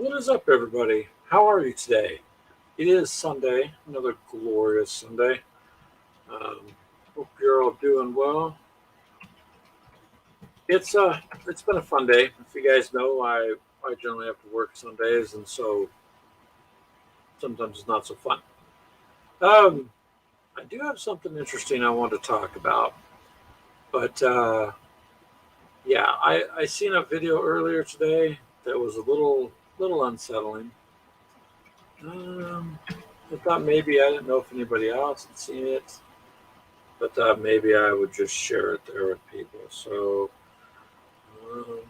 What is up, everybody? How are you today? It is Sunday, another glorious Sunday. Um, Hope you're all doing well. It's been a fun day. If you guys know, I generally have to work Sundays, and so sometimes it's not so fun. Um, I do have something interesting I want to talk about, but yeah, I seen a video earlier today that was a little unsettling. Um, I thought maybe I didn't know if anybody else had seen it, but maybe I would just share it there with people. So um,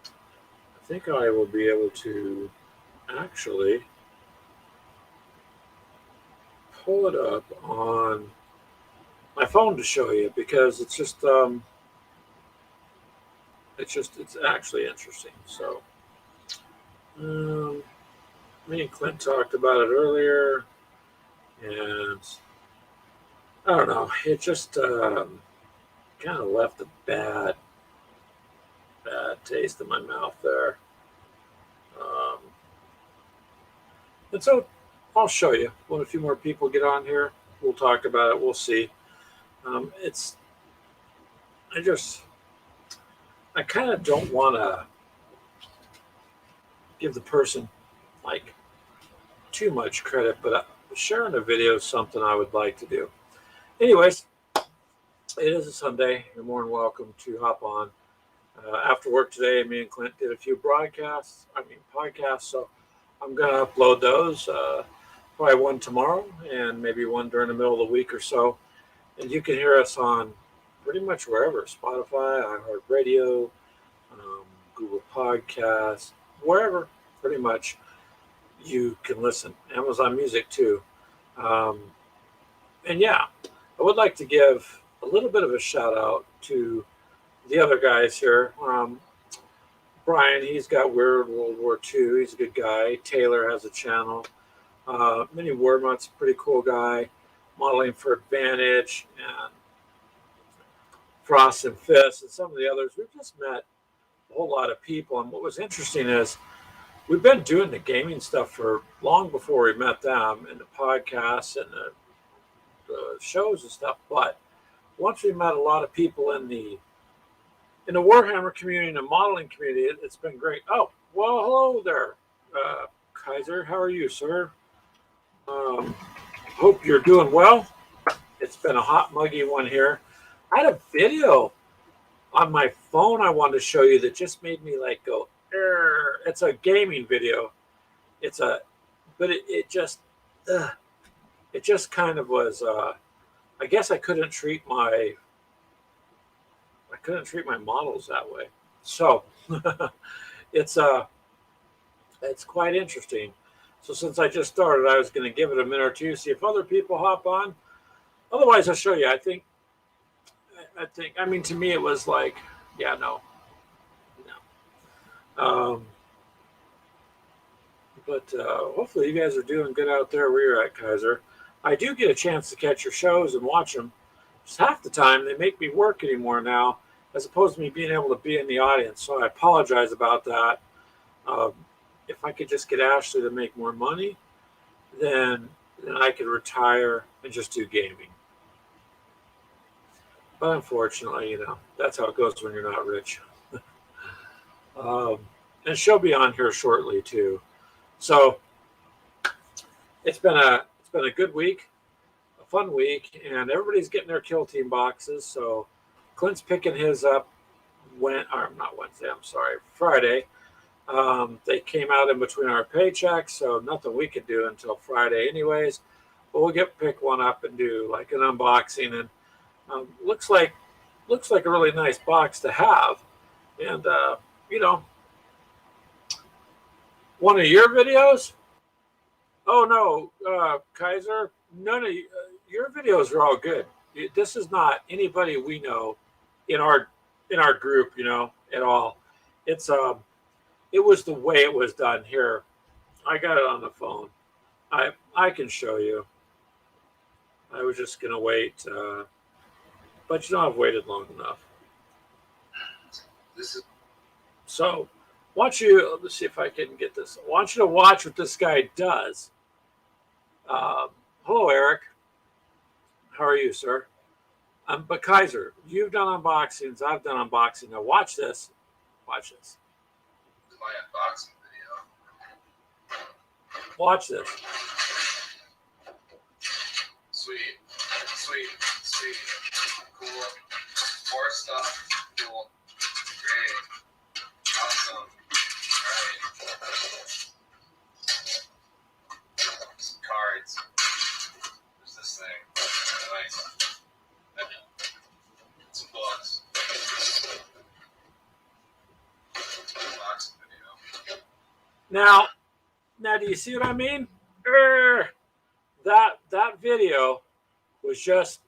I think I will be able to actually pull it up on my phone to show you because it's actually interesting. So um, me and Clint talked about it earlier, and I don't know, it just kind of left a bad taste in my mouth there. Um, and so I'll show you when a few more people get on here. We'll talk about it. We'll see. It's I just I kind of don't want to give the person like too much credit, but sharing a video is something I would like to do. Anyways, it is a Sunday. You're more than welcome to hop on. After work today, me and Clint did a few podcasts. So I'm gonna upload those. Probably one tomorrow, and maybe one during the middle of the week or so. And you can hear us on pretty much wherever: Spotify, iHeartRadio, um, Google Podcasts, wherever. Pretty much you can listen. Amazon Music too. Um, and yeah, I would like to give a little bit of a shout out to the other guys here. Brian, he's got Weird World War II. He's a good guy. Taylor has a channel. Minnie Warmutt's a pretty cool guy. Modeling for Advantage and Frost and Fist and some of the others. We've just met a whole lot of people. And what was interesting is we've been doing the gaming stuff for long before we met them and the podcasts and the shows and stuff. But once we met a lot of people in the Warhammer community and the modeling community, it's been great. Oh, well, hello there, Kaiser. How are you, sir? Um, Hope you're doing well. It's been a hot, muggy one here. I had a video on my phone I wanted to show you that just made me like go, "Arr." It's a gaming video. It's a, but uh, it just kind of was. I guess I couldn't treat my models that way. So it's it's quite interesting. So since I just started, I was going to give it a minute or two, see if other people hop on. Otherwise, I'll show you. I mean, to me, it was like, yeah, no, no. But hopefully, you guys are doing good out there where you're at, Kaiser. I do get a chance to catch your shows and watch them. Just half the time, they make me work anymore now, as opposed to me being able to be in the audience. So I apologize about that. Um, if I could just get Ashley to make more money, then I could retire and just do gaming. But unfortunately, that's how it goes when you're not rich. Um, and she'll be on here shortly too. So it's been a good week, a fun week, and everybody's getting their kill team boxes. So Clint's picking his up or not Wednesday, I'm sorry, Friday. They came out in between our paychecks, so nothing we could do until Friday anyways. But we'll pick one up and do like an unboxing, and looks like a really nice box to have. And you know, one of your videos? Oh no, Kaiser, none of your videos are all good. This is not anybody we know in our group, at all. It's it was the way it was done here. I got it on the phone. I can show you. I was just gonna wait, but I've waited long enough. This is So let's see if I can get this. I want you to watch what this guy does. Hello, Eric. How are you, sir? But Kaiser, you've done unboxings. I've done unboxing. Now watch this. Watch this. My unboxing video. Watch this. Sweet. Cool. More stuff. Cool. Great. Awesome. Alright. Some cards. There's this thing. Nice. Some books. Unboxing video. Now, do you see what I mean? That video was just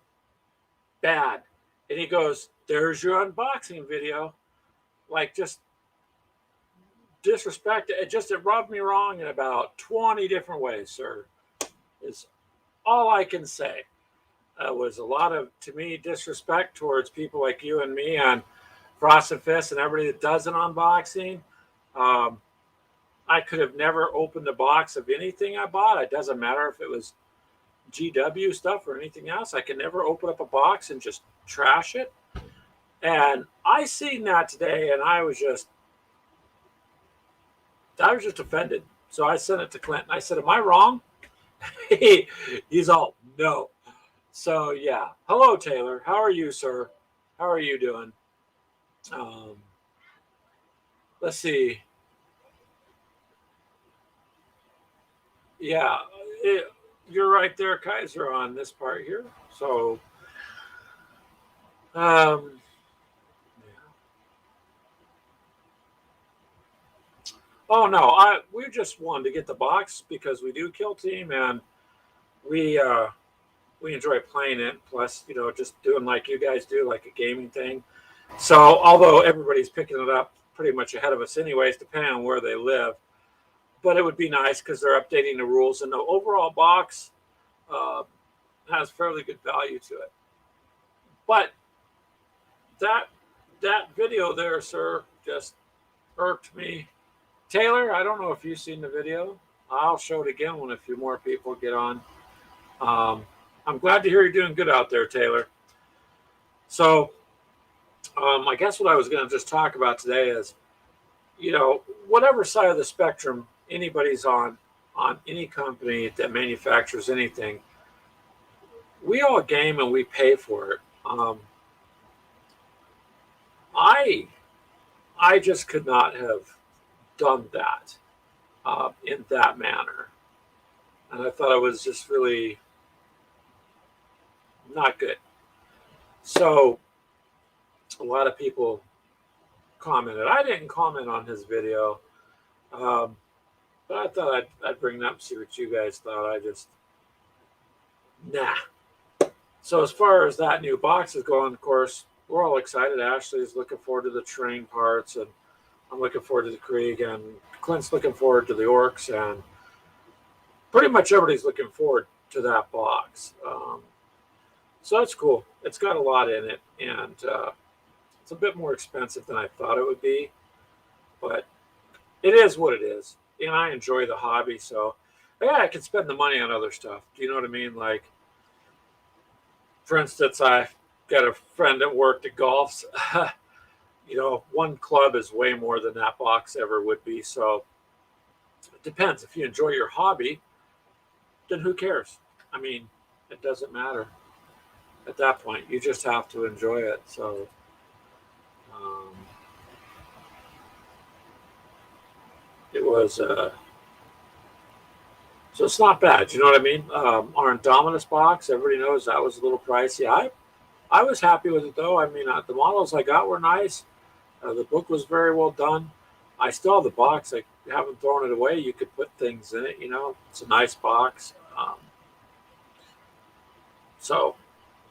bad. And he goes, "There's your unboxing video." Like, just disrespect. It rubbed me wrong in about 20 different ways, sir. Is all I can say. Was a lot of, to me, disrespect towards people like you and me on Frosted Fist and everybody that does an unboxing. I could have never opened a box of anything I bought. It doesn't matter if it was GW stuff or anything else. I can never open up a box and just trash it. And I seen that today, and I was just offended. So I sent it to Clinton. I said, "Am I wrong?" He's all, "No." So yeah. Hello, Taylor. How are you, sir? How are you doing? Let's see. Yeah, you're right there, Kaiser, on this part here. So, yeah. Oh no, we just wanted to get the box because we do Kill Team and we enjoy playing it. Plus, just doing like you guys do, like a gaming thing. So, although everybody's picking it up pretty much ahead of us, anyways, depending on where they live. But it would be nice because they're updating the rules, and the overall box has fairly good value to it. But that video there, sir, just irked me. Taylor, I don't know if you've seen the video. I'll show it again when a few more people get on. I'm glad to hear you're doing good out there, Taylor. So I guess what I was going to just talk about today is, whatever side of the spectrum anybody's on any company that manufactures anything, we all game and we pay for it. I just could not have done that in that manner, and I thought it was just really not good. So a lot of people commented. I didn't comment on his video. But I thought I'd bring it up and see what you guys thought. Nah. So as far as that new box is going, of course, we're all excited. Ashley is looking forward to the train parts, and I'm looking forward to the Krieg, and Clint's looking forward to the Orcs, and pretty much everybody's looking forward to that box. So that's cool. It's got a lot in it, and it's a bit more expensive than I thought it would be, but it is what it is. And I enjoy the hobby, so yeah, I can spend the money on other stuff. Do you know what I mean? Like, for instance, I got a friend at work that golfs. One club is way more than that box ever would be. So it depends. If you enjoy your hobby, then who cares? I mean, it doesn't matter at that point. You just have to enjoy it. So it was so it's not bad. You know what I mean? Our Indominus box, everybody knows that was a little pricey. I was happy with it, though. I mean, the models I got were nice. The book was very well done. I still have the box. I haven't thrown it away. You could put things in it. It's a nice box. So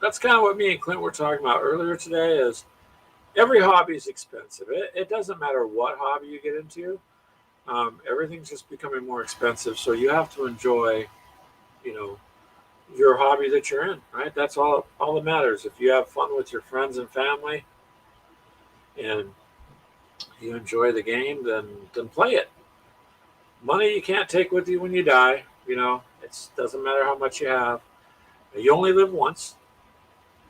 that's kind of what me and Clint were talking about earlier today. Is every hobby is expensive. It doesn't matter what hobby you get into. Everything's just becoming more expensive. So you have to enjoy, your hobby that you're in, right? That's all that matters. If you have fun with your friends and family and you enjoy the game, then play it. Money you can't take with you when you die. It doesn't matter how much you have. You only live once,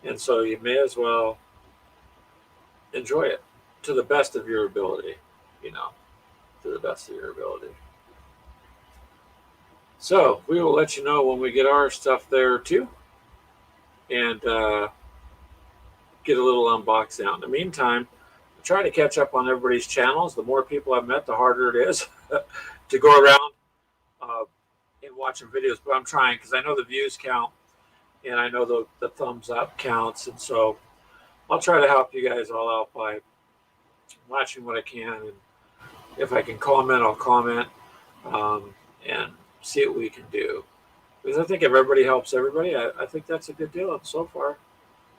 and so you may as well enjoy it to the best of your ability. You know, to the best of your ability. So we will let you know when we get our stuff there too, and get a little unboxing out. In the meantime, I try to catch up on everybody's channels. The more people I've met, the harder it is to go around and watching videos. But I'm trying because I know the views count, and I know the thumbs up counts, and so I'll try to help you guys all out by watching what I can, and if I can comment, I'll comment, and see what we can do. Because I think if everybody helps everybody, I think that's a good deal. And so far,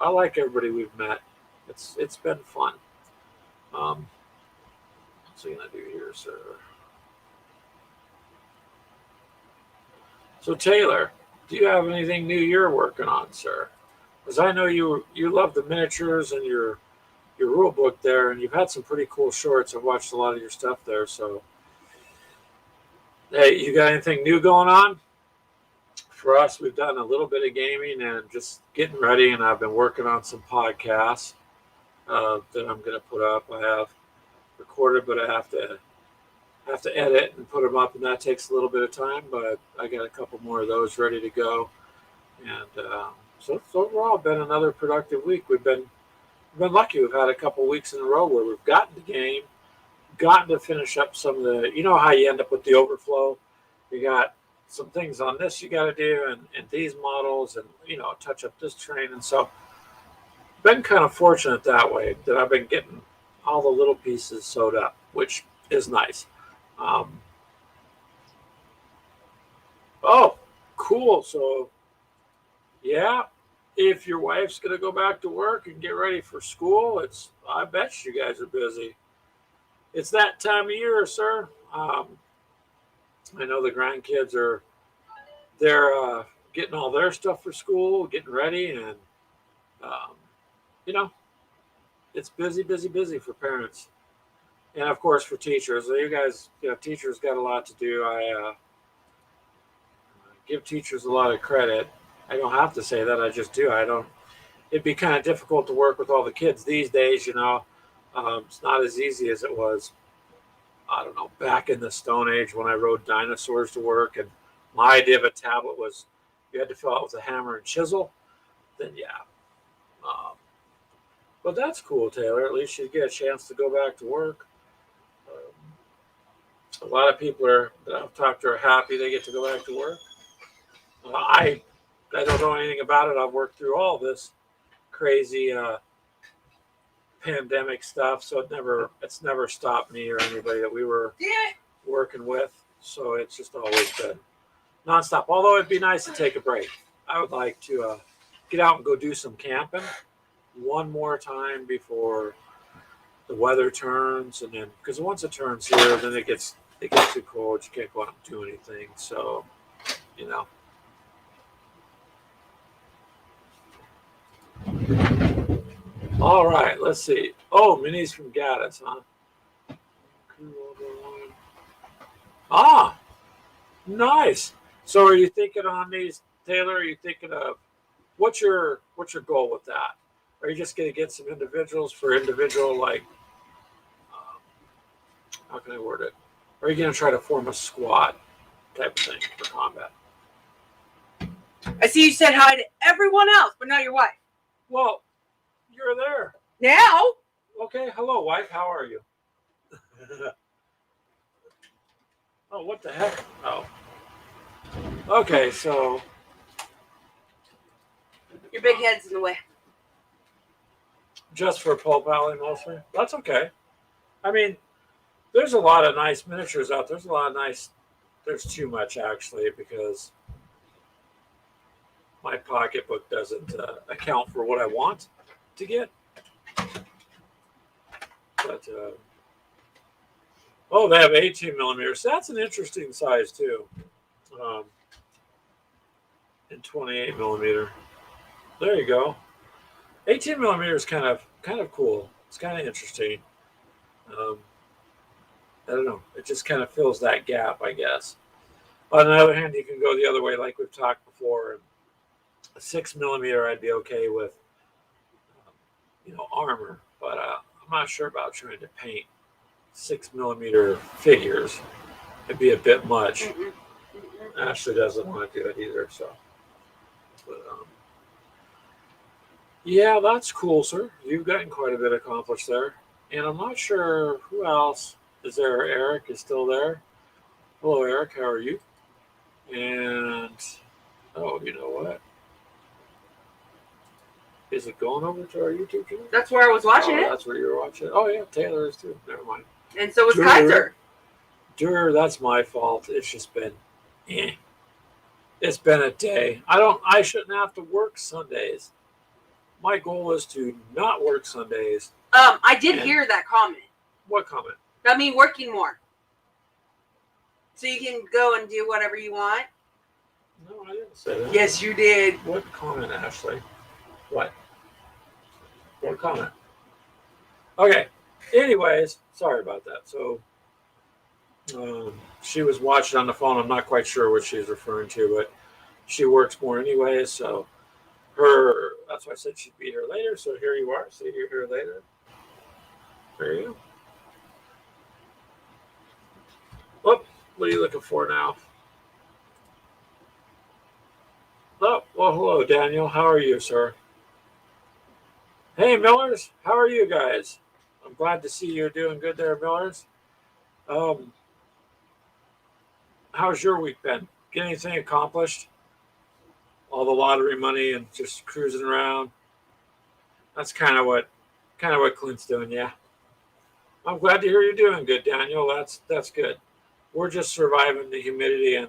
I like everybody we've met. It's been fun. What's he gonna do here, sir? So Taylor, do you have anything new you're working on, sir? Because I know you love the miniatures and your rule book there, and you've had some pretty cool shorts. I've watched a lot of your stuff there. So, hey, you got anything new going on? For us, we've done a little bit of gaming and just getting ready, and I've been working on some podcasts that I'm going to put up. I have recorded, but I have to edit and put them up, and that takes a little bit of time. But I got a couple more of those ready to go, and so it's overall been another productive week. We've been lucky. We've had a couple weeks in a row where we've gotten the game, gotten to finish up some of the. You know how you end up with the overflow. You got some things on this you got to do, and these models, and touch up this train, and so been kind of fortunate that way that I've been getting all the little pieces sewed up, which is nice. Oh, cool. So, yeah, if your wife's going to go back to work and get ready for school, I bet you guys are busy. It's that time of year, sir. I know the grandkids they're getting all their stuff for school, getting ready, and you know, it's busy, busy, busy for parents, and of course for teachers. So you guys, teachers got a lot to do. I give teachers a lot of credit. I don't have to say that. I just do. I don't. It'd be kind of difficult to work with all the kids these days. It's not as easy as it was. I don't know, back in the Stone Age when I rode dinosaurs to work, and my idea of a tablet was you had to fill out with a hammer and chisel. Then yeah. But that's cool, Taylor. At least you get a chance to go back to work. A lot of people that I've talked to are happy they get to go back to work. I don't know anything about it. I've worked through all this crazy pandemic stuff, so it's never stopped me or anybody that we were working with. So it's just always been nonstop. Although it'd be nice to take a break. I would like to get out and go do some camping one more time before the weather turns, and then because once it turns here, then it gets too cold. You can't go out and do anything. So, All right, let's see. Oh, minis from Gaddis, huh? Ah, nice. So are you thinking on these, Taylor? Are you thinking of what's your goal with that? Are you just going to get some individuals for individual, like, how can I word it? Or are you going to try to form a squad type of thing for combat? I see you said hi to everyone else, but not your wife. Well, you're there. Now? Okay, hello, wife. How are you? Oh, what the heck? Oh. Okay, so. Your big head's in the way. Just for Pulp Alley mostly? That's okay. I mean, there's a lot of nice miniatures out there. There's too much actually, because my pocketbook doesn't account for what I want to get. But, they have 18 millimeters. That's an interesting size too. And 28 millimeter. There you go. 18 millimeter is kind of cool. It's kind of interesting. I don't know. It just kind of fills that gap, I guess. On the other hand, you can go the other way, like we've talked before. A 6 millimeter, I'd be okay with, armor, but I'm not sure about trying to paint 6 millimeter figures. It'd be a bit much. Mm-mm. Mm-mm. Ashley doesn't want to do it either, so. But, yeah, that's cool, sir. You've gotten quite a bit accomplished there. And I'm not sure who else is there. Eric is still there. Hello, Eric. How are you? And, oh, you know what? Is it going over to our YouTube channel? That's where I was watching it. That's where you were watching it. Oh, yeah, Taylor is too. Never mind. And so was Sure. Kaiser. That's my fault. It's just been, it's been a day. I shouldn't have to work Sundays. My goal is to not work Sundays. I did And- hear that comment. What comment? About me working more. So you can go and do whatever you want. No, I didn't say that. Yes, you did. What comment, Ashley? What comment? Okay. Anyways, sorry about that. So, she was watching on the phone. I'm not quite sure what she's referring to, but she works more anyways. So, that's why I said she'd be here later. So here you are. See, you're here later. There you go. Whoop. What are you looking for now? Oh, well, hello, Daniel. How are you, sir? Hey, Millers. How are you guys? I'm glad to see you're doing good there, Millers. How's your week been? Get anything accomplished? All the lottery money and just cruising around. That's kind of what Clint's doing. Yeah. I'm glad to hear you're doing good, Daniel. That's good. We're just surviving the humidity and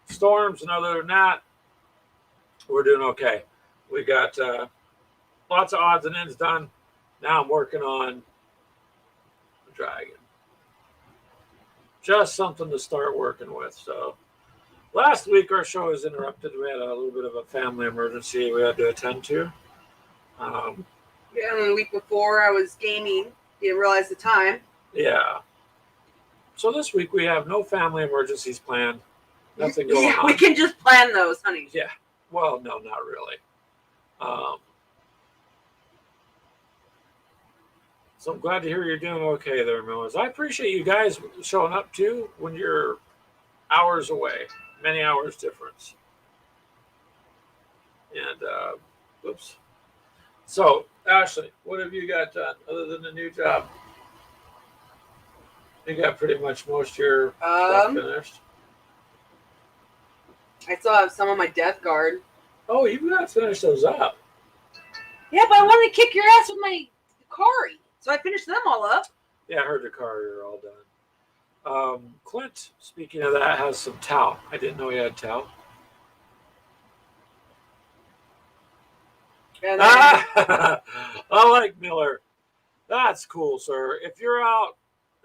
storms, and other than that, we're doing okay. We got lots of odds and ends done. Now I'm working on the Dragon. Just something to start working with. So last week our show was interrupted. We had a little bit of a family emergency we had to attend to. Yeah, and the week before I was gaming. Didn't realize the time. Yeah. So this week we have no family emergencies planned. Nothing going Yeah, on. we can just plan those, honey. Yeah. Well, no, not really. So I'm glad to hear you're doing okay there, Millers. I appreciate you guys showing up too when you're hours away, many hours difference. And oops. So Ashley, what have you got done other than the new job? You got pretty much most of your stuff finished. I still have some on my death guard. Oh, you've got to finish those up. Yeah, but I wanted to kick your ass with my Kari. So I finished them all up. Yeah, I heard the car. You're all done. Clint, speaking of that, has some towel. I didn't know he had towel. And then, I like Miller. That's cool, sir. If you're out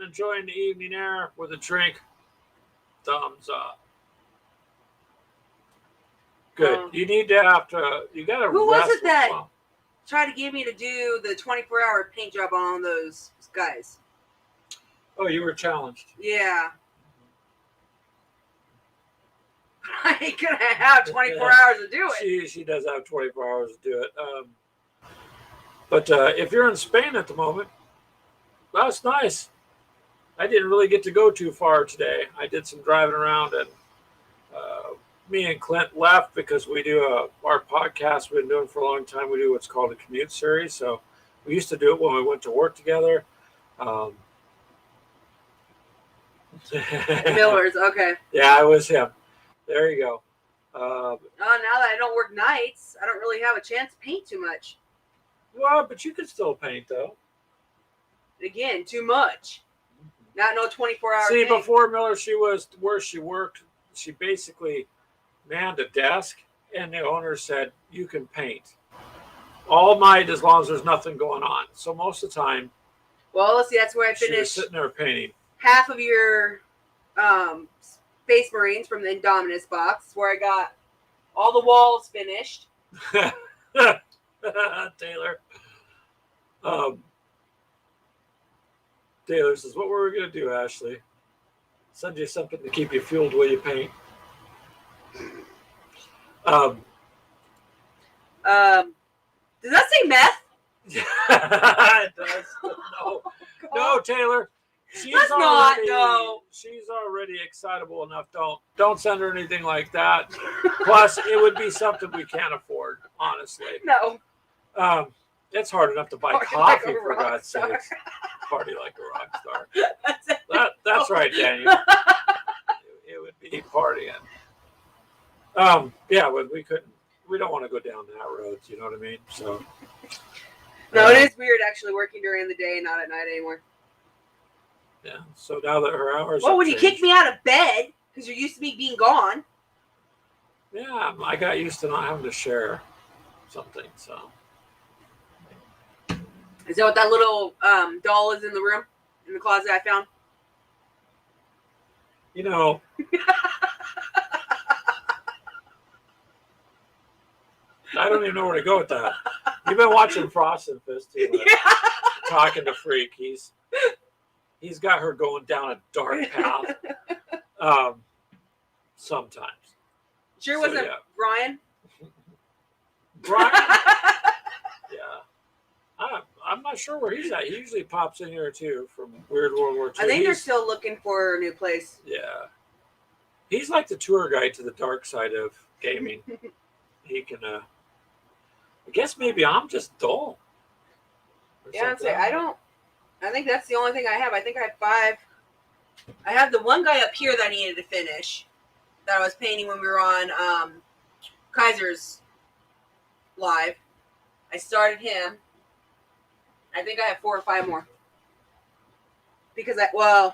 enjoying the evening air with a drink, thumbs up. Good. You need to you got to Who was rest it that- well. try to get me to do the 24-hour paint job on all those guys. Oh, you were challenged. Yeah. I ain't gonna have 24 hours to do it. She does have 24 hours to do it. But if you're in Spain at the moment, that's nice. I didn't really get to go too far today. I did some driving around, and me and Clint left because we do our podcast we've been doing for a long time. We do what's called a commute series. So we used to do it when we went to work together. Miller's, okay. Yeah, it was him. There you go. Oh, now that I don't work nights, I don't really have a chance to paint too much. Well, but you could still paint, though. Again, too much. Not no 24-hour See, paint. before Miller, she was where she worked. She basically manned a desk, and the owner said, "You can paint all night as long as there's nothing going on." So most of the time, Well, let's see, that's where I she was finished sitting there painting. half of your Space Marines from the Indominus box, where I got all the walls finished. Taylor. Taylor says, what were we going to do, Ashley? Send you something to keep you fueled while you paint. Does that say meth? It does. No, no, Taylor. She's Let's already, not, no. She's already excitable enough. Don't send her anything like that. Plus, it would be something we can't afford, honestly. No. It's hard enough to buy Party coffee, like a for rock God's star. sakes. Party like a rock star. That's it. That's right, Daniel. It would be partying. Yeah, but we don't want to go down that road. You know what I mean? So. No, it is weird actually working during the day and not at night anymore. Yeah. So now that her hours. Well, have when you changed, kicked me out of bed because you're used to me being gone. Yeah, I got used to not having to share something. So. Is that what that little doll is in the room, in the closet I found? You know. I don't even know where to go with that. You've been watching Frost and Fist too much. Yeah. Talking to Freak. He's got her going down a dark path. Sometimes. Sure So, wasn't yeah. Brian? Brian. Yeah. I'm not sure where he's at. He usually pops in here too from Weird World War II. I think they're still looking for a new place. Yeah. He's like the tour guide to the dark side of gaming. He can I guess maybe I'm just dull. Or Yeah, I'd something. say I think that's the only thing I have. I think I have 5. I have the one guy up here that I needed to finish that I was painting when we were on Kaiser's live. I started him. I think I have 4 or 5 more. Because I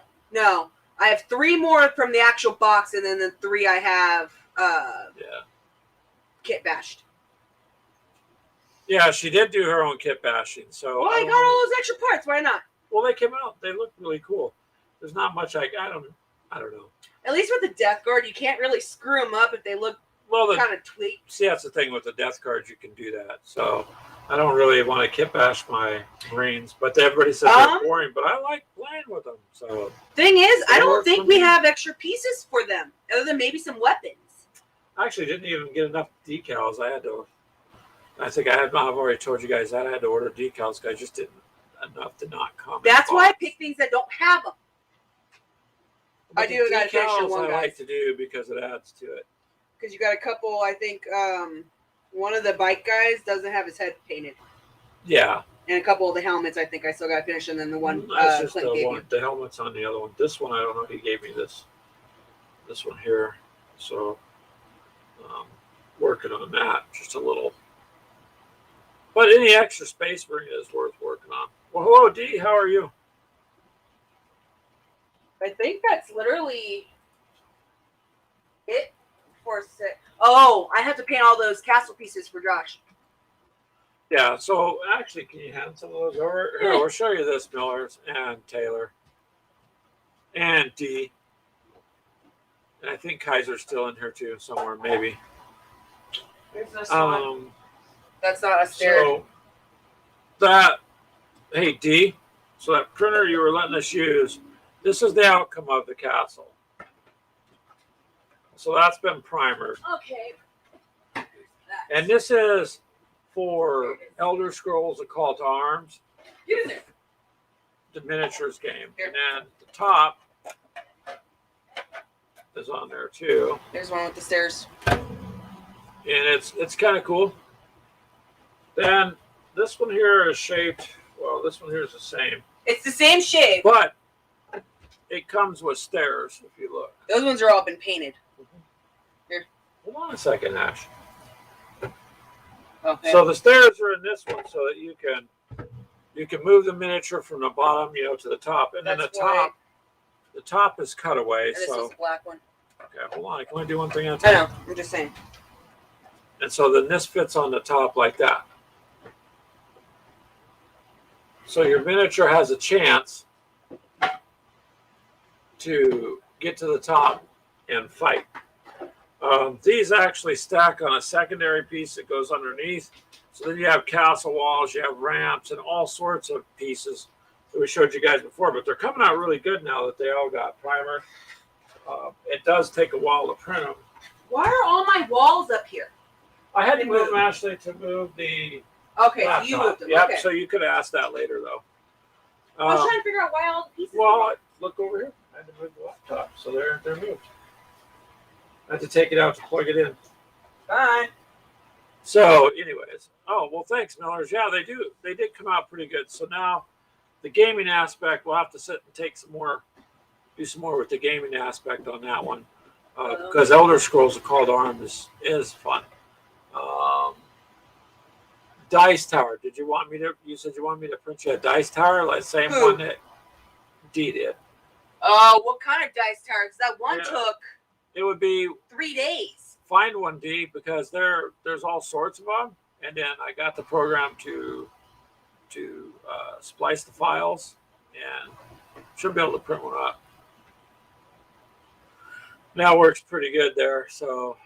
have 3 more from the actual box, and then the 3 I have kit bashed. Yeah, she did do her own kit bashing. So Well, I got all those extra parts. Why not? Well, they came out. They look really cool. There's not much I don't know. At least with the Death Guard, you can't really screw them up if they look Well, kind of tweaked. see, that's the thing with the death cards. You can do that. So I don't really want to kit bash my Marines, but everybody says they're boring. But I like playing with them. So Thing is, I They don't work think for we me. have extra pieces for them, other than maybe some weapons. I actually didn't even get enough decals. I've already told you guys that I had to order decals because I just didn't enough to not come. That's why I pick things that don't have them. But I do gotta finish decals one, I guys. like to do because it adds to it. Because you got a couple, I think one of the bike guys doesn't have his head painted. Yeah. And a couple of the helmets, I think I still got to finish. And then the one That's just Clint the gave one. you. The helmet's on the other one. This one, I don't know. He gave me this one here. So, working on that just a little. But any extra space for you is worth working on. Well, hello, Dee. How are you? I think that's literally it for 6. Oh, I have to paint all those castle pieces for Josh. Yeah. So, actually, can you hand some of those over? Here, we'll show you this, Millers and Taylor and Dee. And I think Kaiser's still in here too, somewhere, maybe. There's this one. That's not a stair. So that, hey D, so that printer you were letting us use, this is the outcome of the castle. So that's been primered. Okay. And this is for Elder Scrolls: A Call to Arms, Use it. the miniatures game. And then the top is on there too. There's one with the stairs. And it's kind of cool. Then this one here is shaped, well, this one here is the same. It's the same shape. But it comes with stairs, if you look. Those ones are all been painted. Hold on a second, Ash. Okay. So the stairs are in this one so that you can move the miniature from the bottom, to the top. And then That's the top is cut away. And this So is the black one. okay, hold on. I can only do one thing at a I time. know. I'm just saying. And so then this fits on the top like that. So your miniature has a chance to get to the top and fight. These actually stack on a secondary piece that goes underneath. So then you have castle walls, you have ramps, and all sorts of pieces that we showed you guys before, but they're coming out really good now that they all got primer. It does take a while to print them. Why are all my walls up here? I had to move them, Ashley, to move the Okay, so laptop. you moved them. Yep, Okay. so you could ask that later, though. I was trying to figure out why all the pieces. Well, look over here. I had to move the laptop, so they're moved. I had to take it out to plug it in. Bye. So, anyways, well, thanks, Millers. Yeah, they did come out pretty good. So now, the gaming aspect, we'll have to sit and do some more with the gaming aspect on that one, because Elder Scrolls: The Call to Arms is fun. Dice Tower. You said you wanted me to print you a Dice Tower, like same one that D did. Oh, what kind of dice tower? 'Cause that one Yeah. took It would be 3 days. find one, D, because there's all sorts of them, and then I got the program to splice the files, and should be able to print one up. Now works pretty good there, so.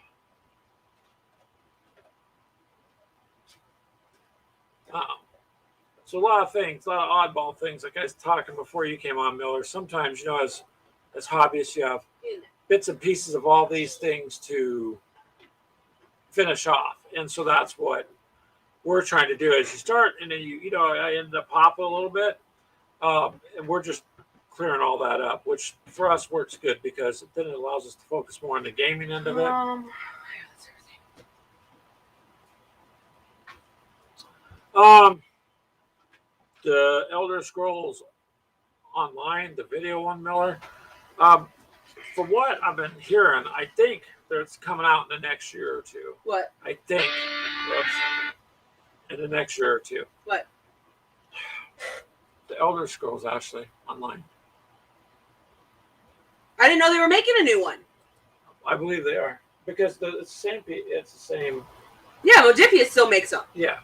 So a lot of things, a lot of oddball things. Like I was talking before you came on, Miller. Sometimes, as hobbyists, you have bits and pieces of all these things to finish off, and so that's what we're trying to do. As you start, and then I ended up popping a little bit, and we're just clearing all that up, which for us works good because then it allows us to focus more on the gaming end of it. The Elder Scrolls Online, the video one, Miller. From what I've been hearing, I think it's coming out in the next year or two. What? I think. Whoops. In the next year or two. What? The Elder Scrolls, Ashley, Online. I didn't know they were making a new one. I believe they are, because it's the same. Yeah, Modifius still makes them. Yeah,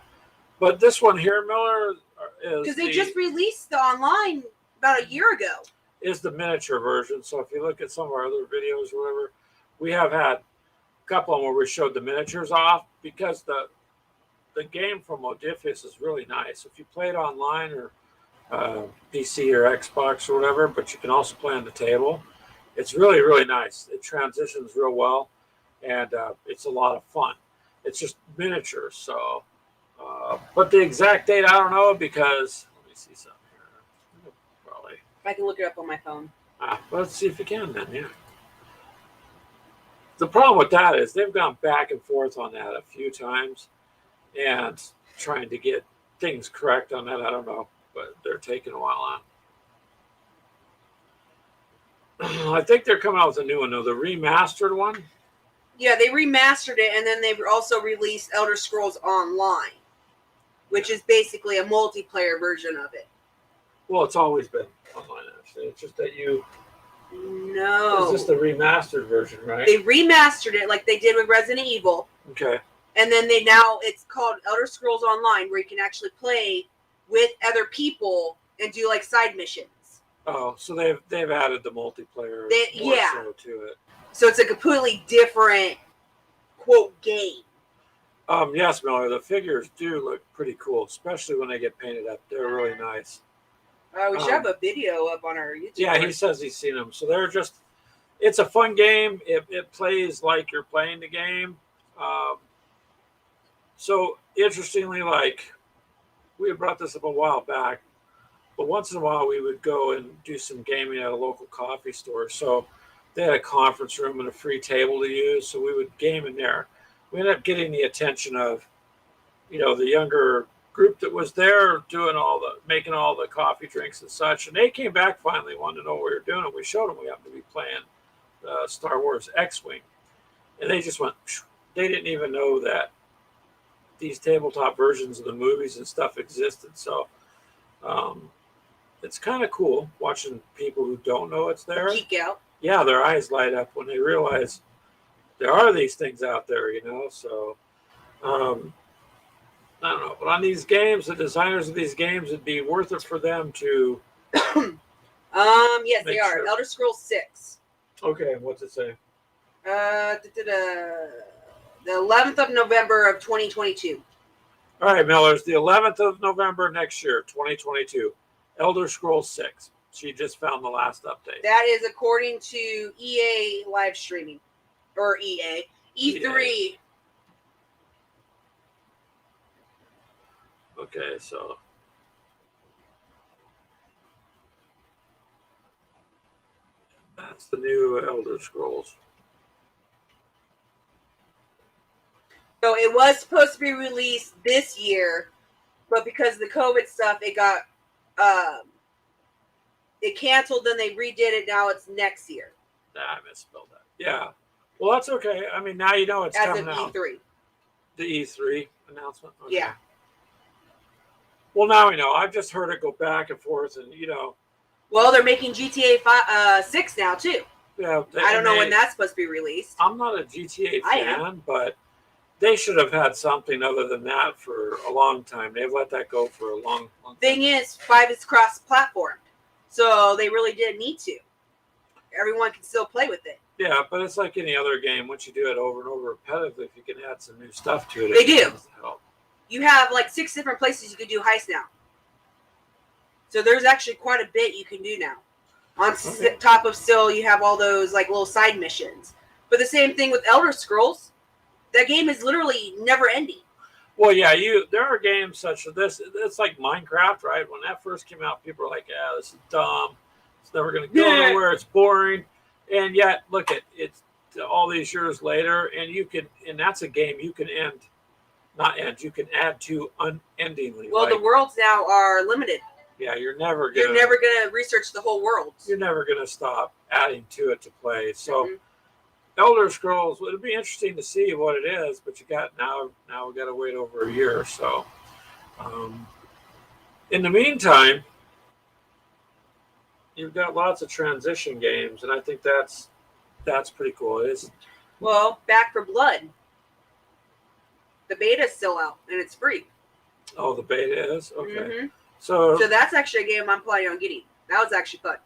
but this one here, Miller, is because they just released the online about a year ago. Is the miniature version. So if you look at some of our other videos or whatever, we have had a couple of them where we showed the miniatures off, because the game from Modifius is really nice. If you play it online or PC or Xbox or whatever, but you can also play on the table. It's really, really nice. It transitions real well, and it's a lot of fun. It's just miniatures, so. But the exact date, I don't know, because let me see something here. Probably. I can look it up on my phone. Let's see if you can then, yeah. The problem with that is they've gone back and forth on that a few times, and trying to get things correct on that, I don't know, but they're taking a while on. I think they're coming out with a new one, though, the remastered one. Yeah, they remastered it, and then they also released Elder Scrolls Online, which is basically a multiplayer version of it. Well, it's always been online, actually. It's just that No. Is this the remastered version, right? They remastered it like they did with Resident Evil. Okay. And then it's called Elder Scrolls Online, where you can actually play with other people and do like side missions. Oh, so they've added the multiplayer so to it. So it's a completely different quote game. Yes, Miller, the figures do look pretty cool, especially when they get painted up. They're really nice. We should have a video up on our YouTube. Yeah, he says he's seen them. So it's a fun game. It plays like you're playing the game. So interestingly, like we had brought this up a while back, but once in a while we would go and do some gaming at a local coffee store. So they had a conference room and a free table to use. So we would game in there. We ended up getting the attention of, the younger group that was there making all the coffee drinks and such. And they came back finally, wanted to know what we were doing. And we showed them we happened to be playing Star Wars X-Wing. And they just went, they didn't even know that these tabletop versions of the movies and stuff existed. So it's kind of cool watching people who don't know it's there. Geek out. Yeah, their eyes light up when they realize there are these things out there, So I don't know, but on these games, the designers of these games, it'd be worth it for them to. Yes, they are. Sure. Elder Scrolls 6. Okay, what's it say? The 11th of November of 2022. All right, Millers, the 11th of November next year, 2022. Elder Scrolls 6. She just found the last update. That is according to EA live streaming. Or EA. E3. Okay, so that's the new Elder Scrolls. So it was supposed to be released this year, but because of the COVID stuff, it got it canceled. Then they redid it. Now it's next year. Nah, I misspelled that. Yeah. Well, that's okay. I mean, now you know it's As coming of out. E3. The E3 announcement. Okay. Yeah. Well, now we know. I've just heard it go back and forth, and Well, they're making GTA 6 now too. yeah. I don't know when that's supposed to be released. I'm not a GTA I fan, but they should have had something other than that for a long time. They've let that go for a long time. Thing is, 5 is cross-platform, so they really didn't need to. Everyone can still play with it. Yeah, but it's like any other game. Once you do it over and over repetitively, if you can add some new stuff to it, They do. does help. You have like 6 different places you can do heists now. So there's actually quite a bit you can do now. On Okay. top of still, you have all those like little side missions. But the same thing with Elder Scrolls. That game is literally never ending. Well, yeah, there are games such as this. It's like Minecraft, right? When that first came out, people were like, "Yeah, this is dumb. It's never going to go Yeah. nowhere. It's boring." And yet, look at it's all these years later, and that's a game you can not end. You can add to unendingly. Well, like, the worlds now are limited. yeah, You're never gonna research the whole world. you're never going to stop adding to it to play. So, Mhm. Elder Scrolls, it'd be interesting to see what it is, but you got now we got to wait over a year or so. In the meantime, you've got lots of transition games, and I think that's pretty cool. It is. Well, Back for Blood. The beta's still out and it's free. Oh, the beta is okay. Mhm. So So that's actually a game I'm planning on getting. That was actually fun.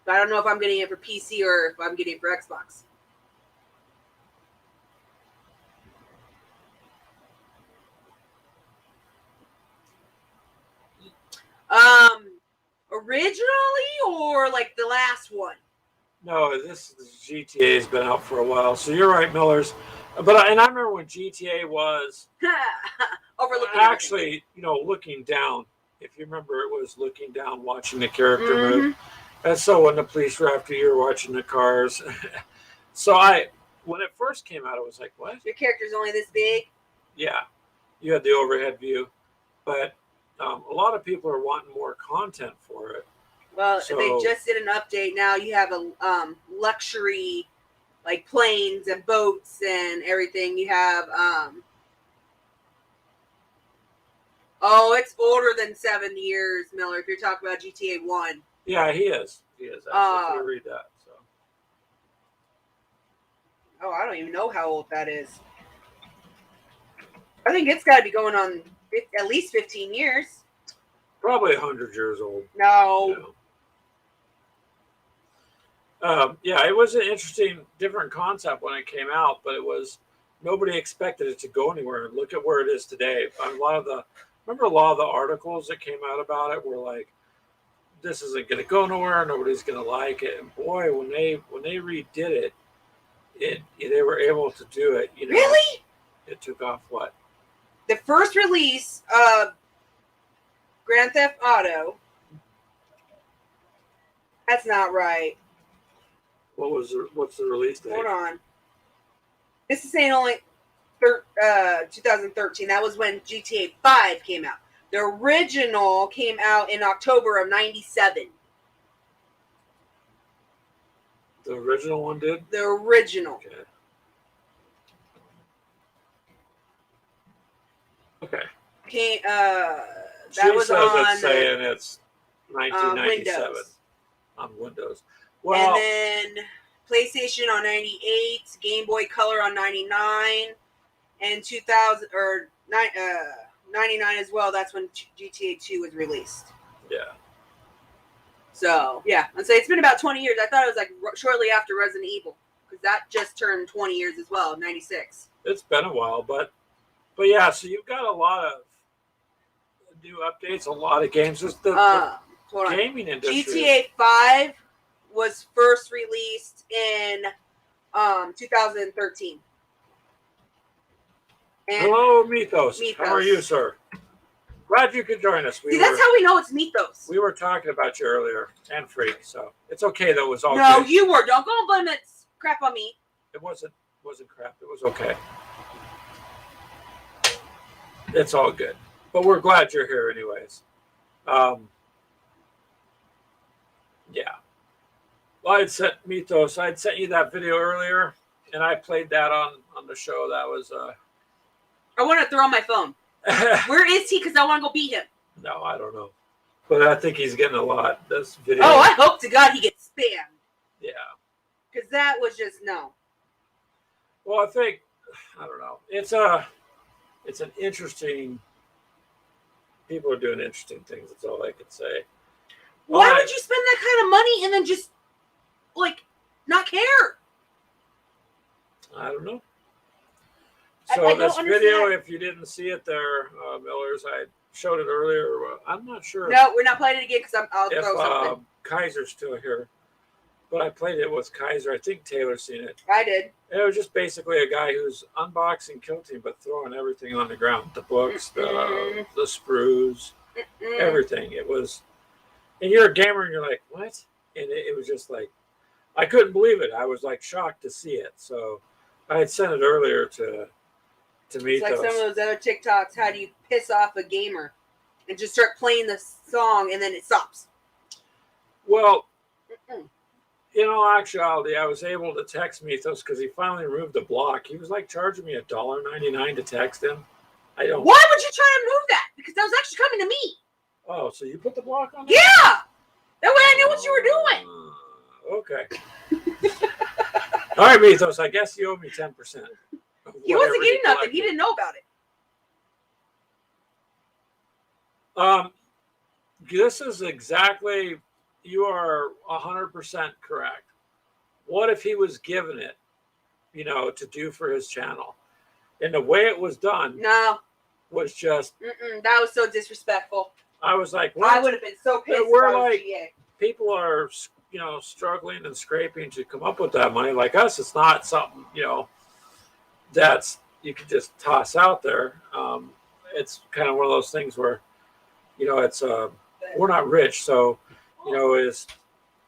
But I don't know if I'm getting it for PC or if I'm getting it for Xbox. Originally or like the last one? no, this GTA has been out for a while. So you're right, Millers. But I remember when GTA was Overlooking actually, looking down. If you remember, it was looking down, watching the character move. And so when the police were after you, were watching the cars. So when it first came out, it was like, what? Your character's only this big. Yeah, you had the overhead view, but a lot of people are wanting more content for it. Well, So- they just did an update. Now you have a luxury, like planes and boats and everything. You have oh, it's older than 7 years, Miller. If you're talking about GTA 1. Yeah, he is. He is. Actually, if you read that. So Oh, I don't even know how old that is. I think it's got to be going on at least 15 years. probably 100 years old. No. Yeah, it was an interesting, different concept when it came out, but nobody expected it to go anywhere. And look at where it is today. Remember a lot of the articles that came out about it were like, this isn't going to go nowhere. Nobody's going to like it. And boy, when they redid it, they were able to do it. Really? It took off what? The first release of Grand Theft Auto. That's not right. What's the release date? Hold on. This is saying only 2013. That was when GTA 5 came out. The original came out in October of 97. The original one did? The original. Okay. That was says on it's saying it's 1997 Windows. on Windows. Well, And then PlayStation on 98, Game Boy Color on 99, and 2000 or 99 as well. That's when GTA 2 was released. yeah. So yeah, and so it's been about 20 years. I thought it was like shortly after Resident Evil because that just turned 20 years as well, 96. It's been a while, but yeah, so you've got a lot of new updates. A lot of games. Just the Hold on. gaming industry. GTA 5 was first released in 2013. And Hello, Mythos. Mythos. How are you, sir? Glad you could join us. see, that's how we know it's Mythos. We were talking about you earlier, and Freak, so it's okay though. It was all No, good. you were. Don't go and blame that crap on me. It wasn't crap. It was okay. It's all good. But we're glad you're here anyways. Yeah. Well, I'd sent Mythos. I'd sent you that video earlier, and I played that on the show. That was I want to throw my phone. Where is he? Because I want to go beat him. no, I don't know. But I think he's getting a lot. This video. Oh, I hope to God he gets spammed. Yeah. Because that was just no. Well, I think I don't know. It's an interesting. People are doing interesting things. That's all I can say. Why would you spend that kind of money and then just like not care? I don't know. I So don't this understand. video, if you didn't see it there, Millers, I showed it earlier. I'm not sure No, we're not playing it again because I'll if throw something. Kaiser's still here, but I played it with Kaiser. I think Taylor's seen it. I did. And it was just basically a guy who's unboxing Kill Team, but throwing everything on the ground. The books, the sprues, everything. It was, and you're a gamer and you're like, what? And it was just like, I couldn't believe it. I was like shocked to see it. So I had sent it earlier to It's like Mythos. some of those other TikToks. How do you piss off a gamer and just start playing the song and then it stops? Well, Mm-mm. in all actuality, I was able to text Mythos because he finally removed the block. He was like charging me $1.99 to text him. I don't. Why would you try to move that? Because that was actually coming to me. Oh, so you put the block on? Yeah. That way I knew what you were doing. Okay. All right, Mythos. I guess you owe me 10%. He wasn't getting nothing. He didn't know about it. This is exactly. You are 100% correct. What if he was given it, to do for his channel, and the way it was done No. was just. That was so disrespectful. I was like, what? I would have been so pissed. We're if I was like- GA. People are struggling and scraping to come up with that money. Like us, it's not something that's you can just toss out there. It's kind of one of those things where it's we're not rich, so is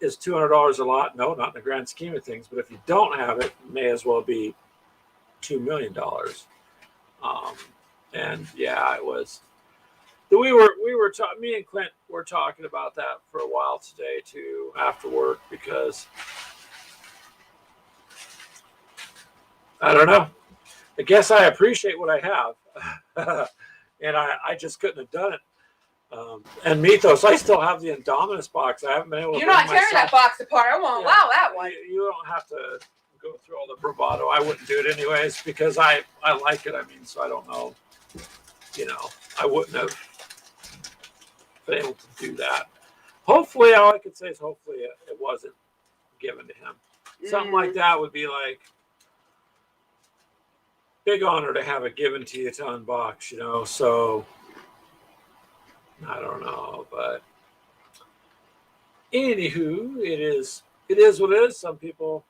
$200 a lot? No, not in the grand scheme of things. But if you don't have it, it may as well be $2 million. And yeah, it was. We were me and Clint were talking about that for a while today too after work, because I don't know. I guess I appreciate what I have, and I just couldn't have done it. And Mythos, I still have the Indominus box. I haven't been able to. You're not bring tearing that myself- box apart. I won't Yeah. allow that one. You don't have to go through all the bravado. I wouldn't do it anyways because I like it. I mean, so I don't know. I wouldn't have been able to do that. Hopefully, all I could say is hopefully it wasn't given to him. Something like that would be like big honor to have it given to you to unbox. So I don't know, but anywho, it is what it is. Some people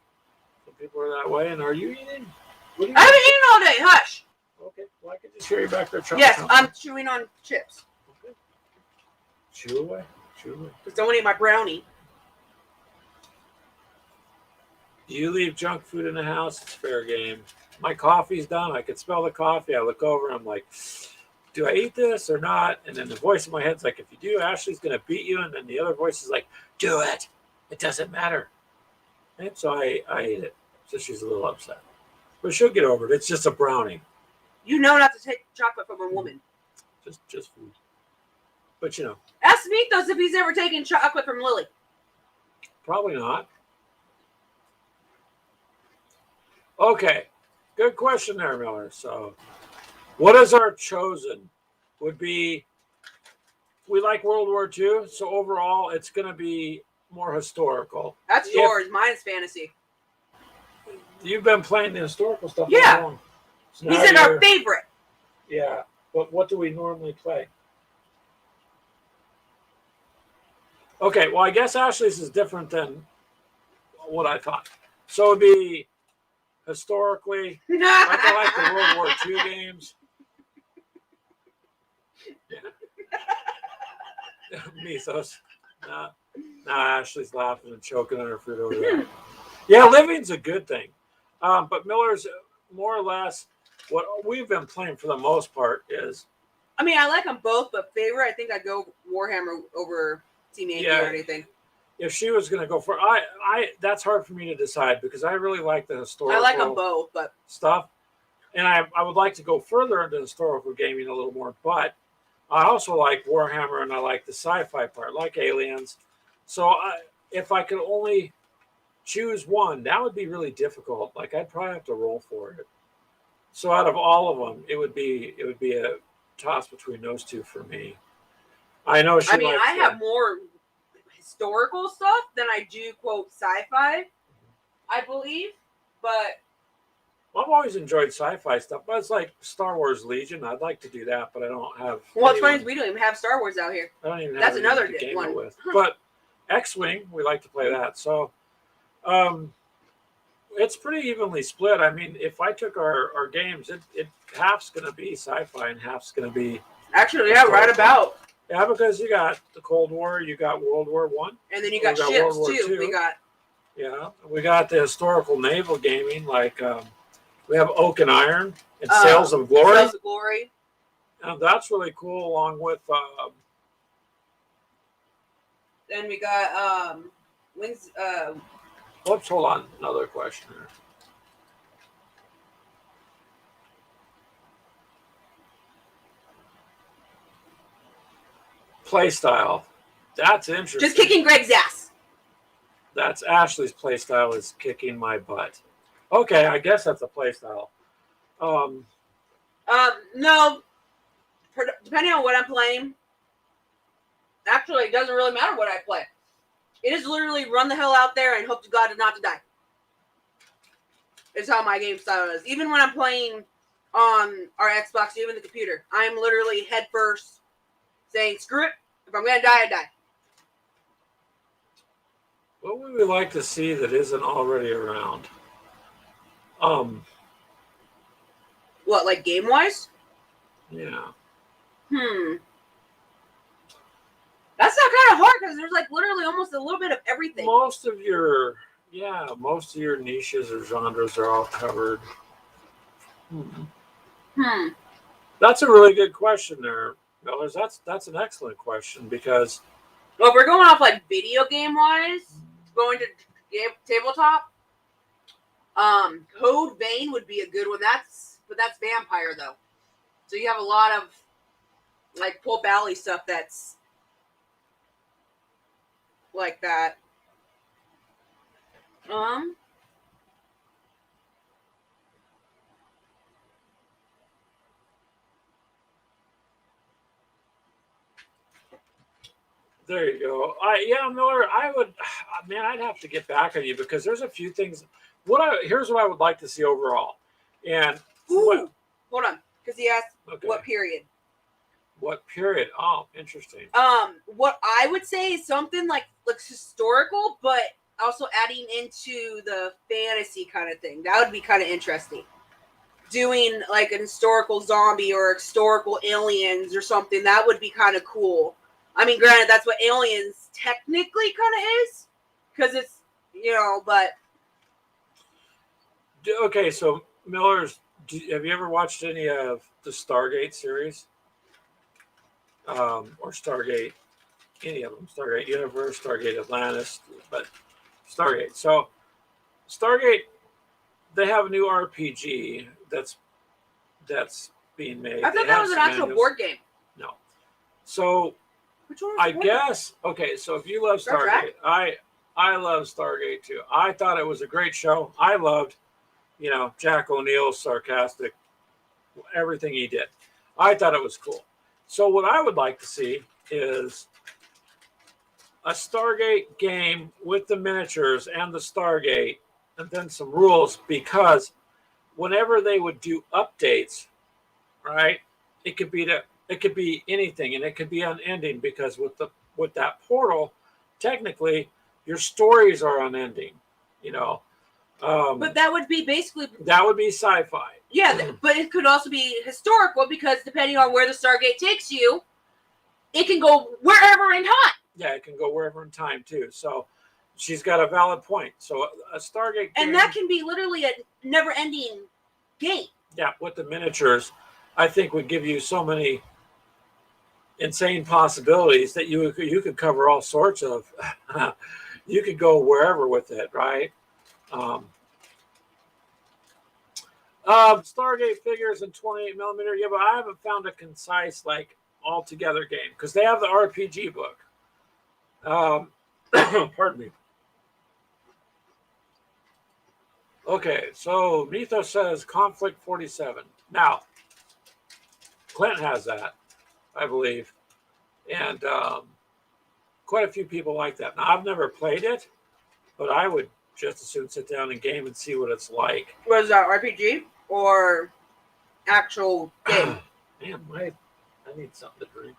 are that way. And are you eating? What are you I haven't eaten all day. Hush. Okay, well I can just hear you back there chewing. Yes, something. I'm chewing on chips. Okay. Chew away. Because I want to eat my brownie. Do you leave junk food in the house? It's fair game. My coffee's done. I can smell the coffee. I look over. I'm like, do I eat this or not? And then the voice in my head's like, if you do, Ashley's going to beat you. And then the other voice is like, do it. It doesn't matter. And so I ate it. So she's a little upset. But she'll get over it. It's just a brownie. You know not to take chocolate from a woman. Just food. But Ask Mythos if he's ever taken chocolate from Lily. probably not. Okay. Good question there, Miller. So what is our chosen? Would be, we like World War II, so overall it's going to be more historical. That's If- yours. Mine's fantasy. You've been playing the historical stuff Yeah. all along. So He now said our you're- favorite. Yeah, but what do we normally play? Okay, well, I guess Ashley's is different than what I thought. So it'd be historically, like I like the World War II games. Yeah. Mythos. Nah, Ashley's laughing and choking on her food over there. Yeah, living's a good thing. But Miller's more or less what we've been playing for the most part is. I mean, I like them both, but favorite, I think I'd go Warhammer over Team Yankee Yeah. or anything. If she was going to go for, I that's hard for me to decide because I really like the historical. I like them both, but stuff, and I would like to go further into historical gaming a little more, but I also like Warhammer and I like the sci-fi part, like Aliens. So if I could only choose one, that would be really difficult. Like I'd probably have to roll for it. So out of all of them, it would be a toss between those two for me. I know she. I mean, likes I have more historical stuff than I do quote sci-fi, I believe, but I've always enjoyed sci-fi stuff, but it's like Star Wars Legion. I'd like to do that, but I don't have. what's funny is we don't even have Star Wars out here. I don't even have That's anyone another to game one. it with. But X-Wing, we like to play that. So it's pretty evenly split. I mean, if I took our games, it half's going to be sci-fi and half's going to be. Actually, yeah, right about. Yeah, because you got the Cold War, you got World War One, And then you got We got ships World War too. II. We got we got the historical naval gaming, like we have Oak and Iron and Uh, Sails of Glory. Sails of Glory. And that's really cool, along with Then we got Wings. oops, hold on, another question here. Play style. That's interesting. Just kicking Greg's ass. That's Ashley's play style is kicking my butt. Okay, I guess that's a play style. No. Depending on what I'm playing, actually, it doesn't really matter what I play. It is literally run the hell out there and hope to God not to die. Is how my game style is. Even when I'm playing on our Xbox, even the computer, I'm literally head first, saying, "Screw it! If I'm gonna die, I die." What would we like to see that isn't already around? What, like game wise? Yeah. That's not kind of hard because there's like literally almost a little bit of everything. Most of your niches or genres are all covered. That's a really good question there, Millers. That's an excellent question because Well, if we're going off like video game wise, going to tabletop, Code Vein would be a good one. That's vampire though, so you have a lot of like Pulp Alley stuff that's like that. There you go. Miller, I'd have to get back on you because there's a few things. Here's what I would like to see overall. And hold on, because he asked okay. what period. What period? Oh, interesting. What I would say is something like historical, but also adding into the fantasy kind of thing. That would be kind of interesting. Doing like an historical zombie or historical aliens or something, that would be kind of cool. I mean, granted, that's what Aliens technically kind of is, because it's, but... Okay, so Millers, have you ever watched any of the Stargate series? Or Stargate, any of them, Stargate Universe, Stargate Atlantis, but Stargate. So Stargate, they have a new RPG that's being made. I thought that was an actual board game. No. So which one I guess, okay, so if you love Stargate, I love Stargate too. I thought it was a great show. I loved, Jack O'Neill's sarcastic, everything he did. I thought it was cool. So what I would like to see is a Stargate game with the miniatures and the Stargate and then some rules, because whenever they would do updates, right, it could be anything, and it could be unending, because with that portal technically your stories are unending. But that would be basically, that would be sci-fi. yeah, but it could also be historical because depending on where the Stargate takes you, it can go wherever in time. Yeah, it can go wherever in time too. So she's got a valid point. So a Stargate And game, that can be literally a never-ending game. yeah, with the miniatures, I think would give you so many insane possibilities that you could cover all sorts of. You could go wherever with it, right? Stargate figures in 28 millimeter. Yeah, but I haven't found a concise, like, altogether game because they have the RPG book. Pardon me. Okay, so Mythos says Conflict 47. Now, Clint has that, I believe, and quite a few people like that. Now, I've never played it, but I would just as soon sit down and game and see what it's like. Was that RPG or actual game? Man, I need something to drink.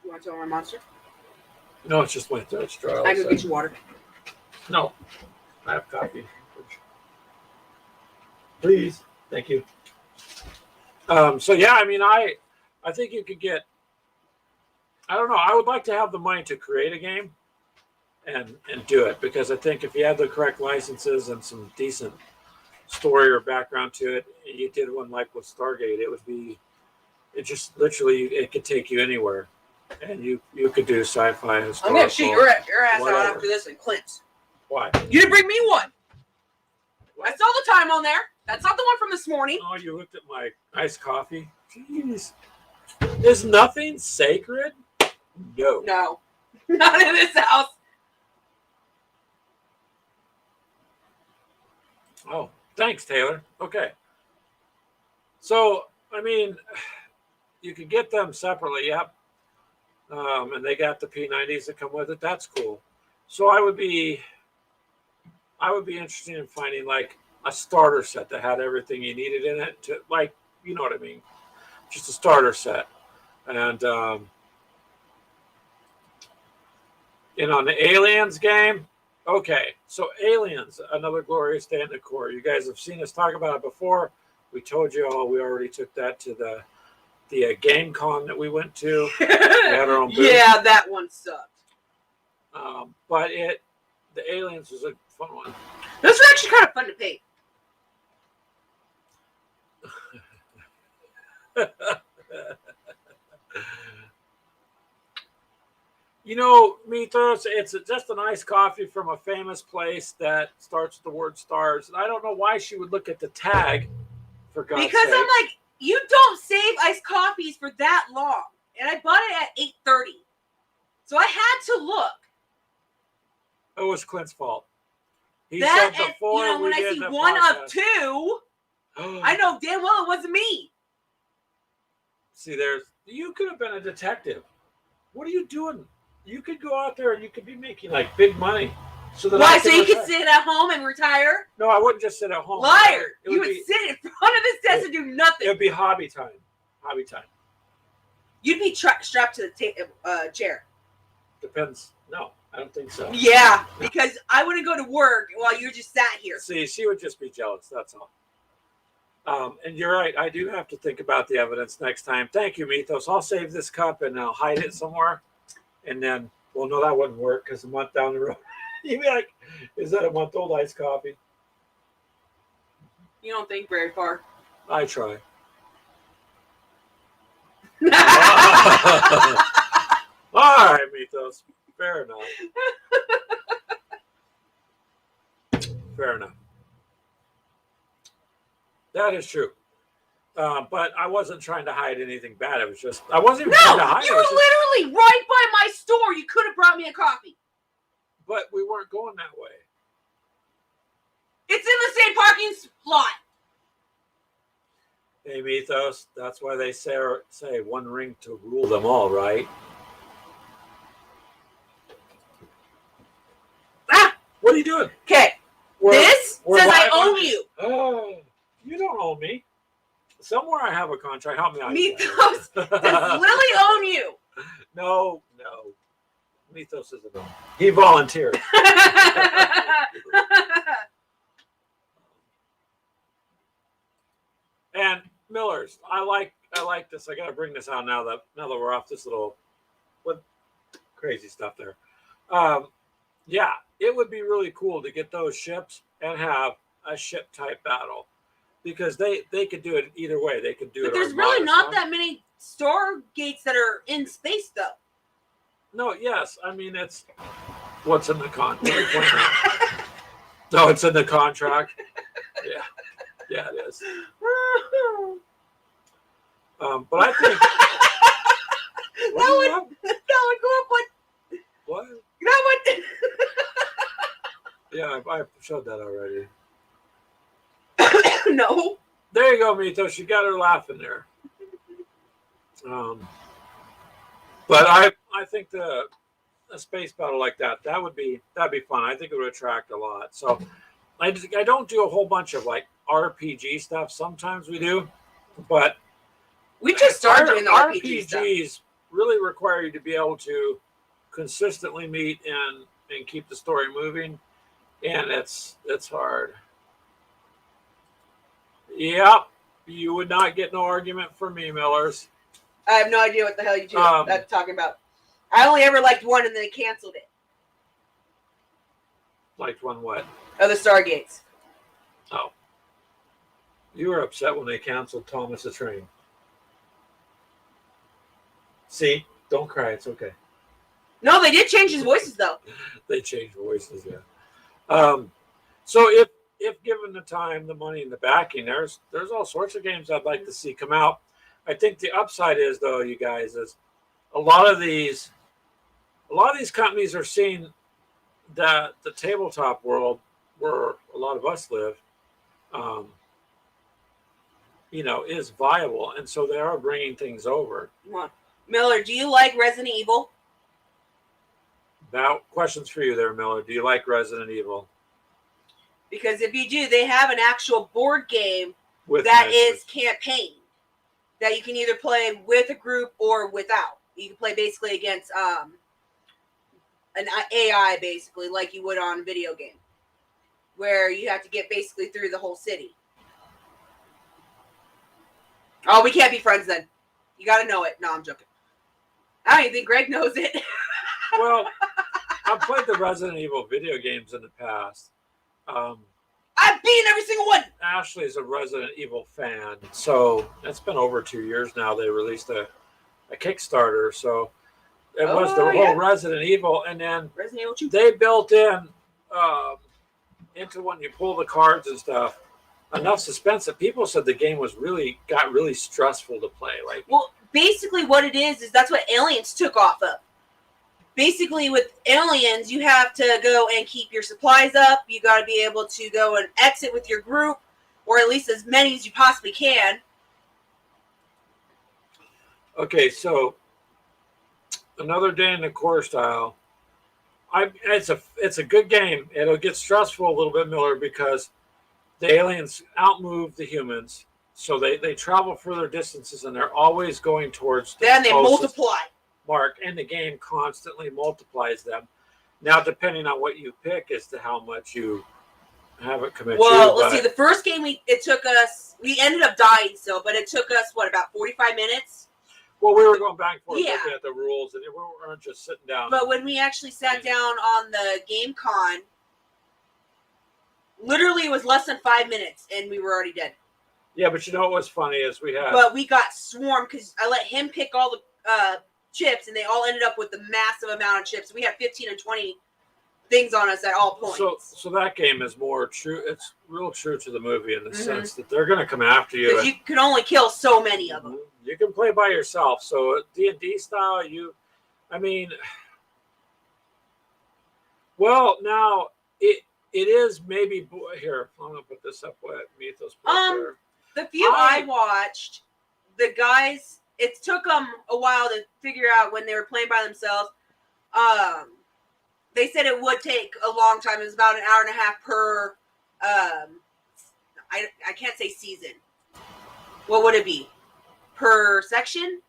You want to tell my monster? No, it's just my throat's dry. I can get you water. No, I have coffee. Please, thank you. So yeah, I mean, I think you could get. I don't know. I would like to have the money to create a game, and do it because I think if you have the correct licenses and some decent story or background to it, you did one like with Stargate, it would be. It just literally it could take you anywhere, and you could do sci-fi. I'm gonna shoot your ass out whatever. after this and Clint's. Why? You didn't bring me one. I saw the time on there. That's not the one from this morning. Oh, you looked at my iced coffee? Jeez. Is nothing sacred? No. No, not in this house. Oh, thanks, Taylor. Okay. So, I mean, you could get them separately, yep. And they got the P90s that come with it. That's cool. So I would be interested in finding like a starter set that had everything you needed in it to, like, you know what I mean? Just a starter set. And on the Aliens game, okay, so Aliens, another glorious day in the core. You guys have seen us talk about it before. We told you all we already took that to the game con that we went to. We had our own booth. Yeah, that one sucked. But the Aliens was a fun one. Those are actually kind of fun to paint. Mythos, it's just a nice coffee from a famous place that starts with the word stars. And I don't know why she would look at the tag, for God's sake. Because I'm like, you don't save iced coffees for that long. And I bought it at 8:30. So I had to look. It was Clint's fault. He That said and, before when I did see the one podcast. of two, I know damn well it wasn't me. See, you could have been a detective. What are you doing? You could go out there and you could be making like big money. So that Why? I So you retire. could sit at home and retire? No, I wouldn't just sit at home. Liar! It You would would be, sit in front of this desk and do it nothing. would be hobby time. Hobby time. You'd be strapped to the chair. Depends. No, I don't think so. Yeah, because I wouldn't go to work while you just sat here. See, she would just be jealous. That's all. And you're right. I do have to think about the evidence next time. Thank you, Mythos. I'll save this cup and I'll hide it somewhere. And then, well, no, that wouldn't work because a month down the road, you'd be like, is that a month-old iced coffee? You don't think very far. I try. All right, Mythos. Fair enough. Fair enough. That is true. But I wasn't trying to hide anything bad. It was just, I wasn't even trying to No, hide you it. were It was just- literally right by my store. You could have brought me a coffee. but we weren't going that way. It's in the same parking lot. Hey, Mythos, that's why they say one ring to rule them all, right? Ah, What are you doing? okay. This we're says I live on- own you. Oh, you don't own me. Somewhere I have a contract. Help me out. Mythos does Lily own you? No. Mythos isn't on. He volunteered. And Miller's, I like this. I got to bring this out now that we're off this little what crazy stuff there. Yeah, it would be really cool to get those ships and have a ship type battle because they could do it either way. They could do it. But there's on really not Armada that many Stargates that are in space, though. No, yes, I mean it's what's in the contract. No, it's in the contract. Yeah, it is. But I think that would go up with what? that would. Yeah, I showed that already. No. There you go, Mythos. You got her laughing there. But I think a space battle like that'd be fun. I think it would attract a lot. So I don't do a whole bunch of like RPG stuff. Sometimes we do, but We just started doing the RPG stuff. RPGs really require you to be able to consistently meet and keep the story moving, and it's hard. Yep, you would not get no argument from me, Millers. I have no idea what the hell you're talking about. I only ever liked one, and then they canceled it. Liked one what? Oh, the Stargates. Oh. You were upset when they canceled Thomas the Train. See? Don't cry. It's okay. No, they did change his voices, though. They changed voices, yeah. So if given the time, the money, and the backing, there's all sorts of games I'd like to see come out. I think the upside is, though, you guys, is a lot of these companies are seeing that the tabletop world, where a lot of us live, is viable, and so they are bringing things over. Miller, do you like Resident Evil? Now, questions for you there, Miller. Do you like Resident Evil? Because if you do, they have an actual board game With that Netflix? is campaign that you can either play with a group or without. You can play basically against an AI, basically, like you would on a video game, where you have to get basically through the whole city. Oh, we can't be friends then. You got to know it. No, I'm joking. I don't even think Greg knows it. Well, I've played the Resident Evil video games in the past. I've beaten every single one. Ashley's a Resident Evil fan, so it's been over 2 years now. They released a Kickstarter, so it was the whole Resident Evil, and then Resident Evil 2. they built in into when you pull the cards and stuff enough suspense that people said the game got really stressful to play. Like, well, basically what it is that's what Aliens took off of. Basically, with Aliens, you have to go and keep your supplies up. You got to be able to go and exit with your group, or at least as many as you possibly can. okay, so another day in the core style. It's a good game. It'll get stressful a little bit, Miller, because the aliens outmove the humans, so they travel further distances, and they're always going towards the Then they closest multiply. mark, and the game constantly multiplies them. Now, depending on what you pick as to how much you have it commit Well, let's see. The first game, we ended up dying still, but it took us, about 45 minutes? Well, we were going back and forth Yeah. looking at the rules, and we weren't just sitting down. But when we actually sat down on the game con, literally it was less than 5 minutes, and we were already dead. Yeah, but you know what was funny is we had... But we got swarmed because I let him pick all the chips, and they all ended up with the massive amount of chips. We had 15 and 20 things on us at all points. So that game is more true. It's real true to the movie in the sense that they're going to come after you. Because you can only kill so many of them. You can play by yourself. So D&D style, well, now it is maybe here. I'm going to put this up. What Mythos put up there. The few I watched, the guys, it took them a while to figure out when they were playing by themselves. They said it would take a long time. It was about an hour and a half per, I can't say season. What would it be? Per section?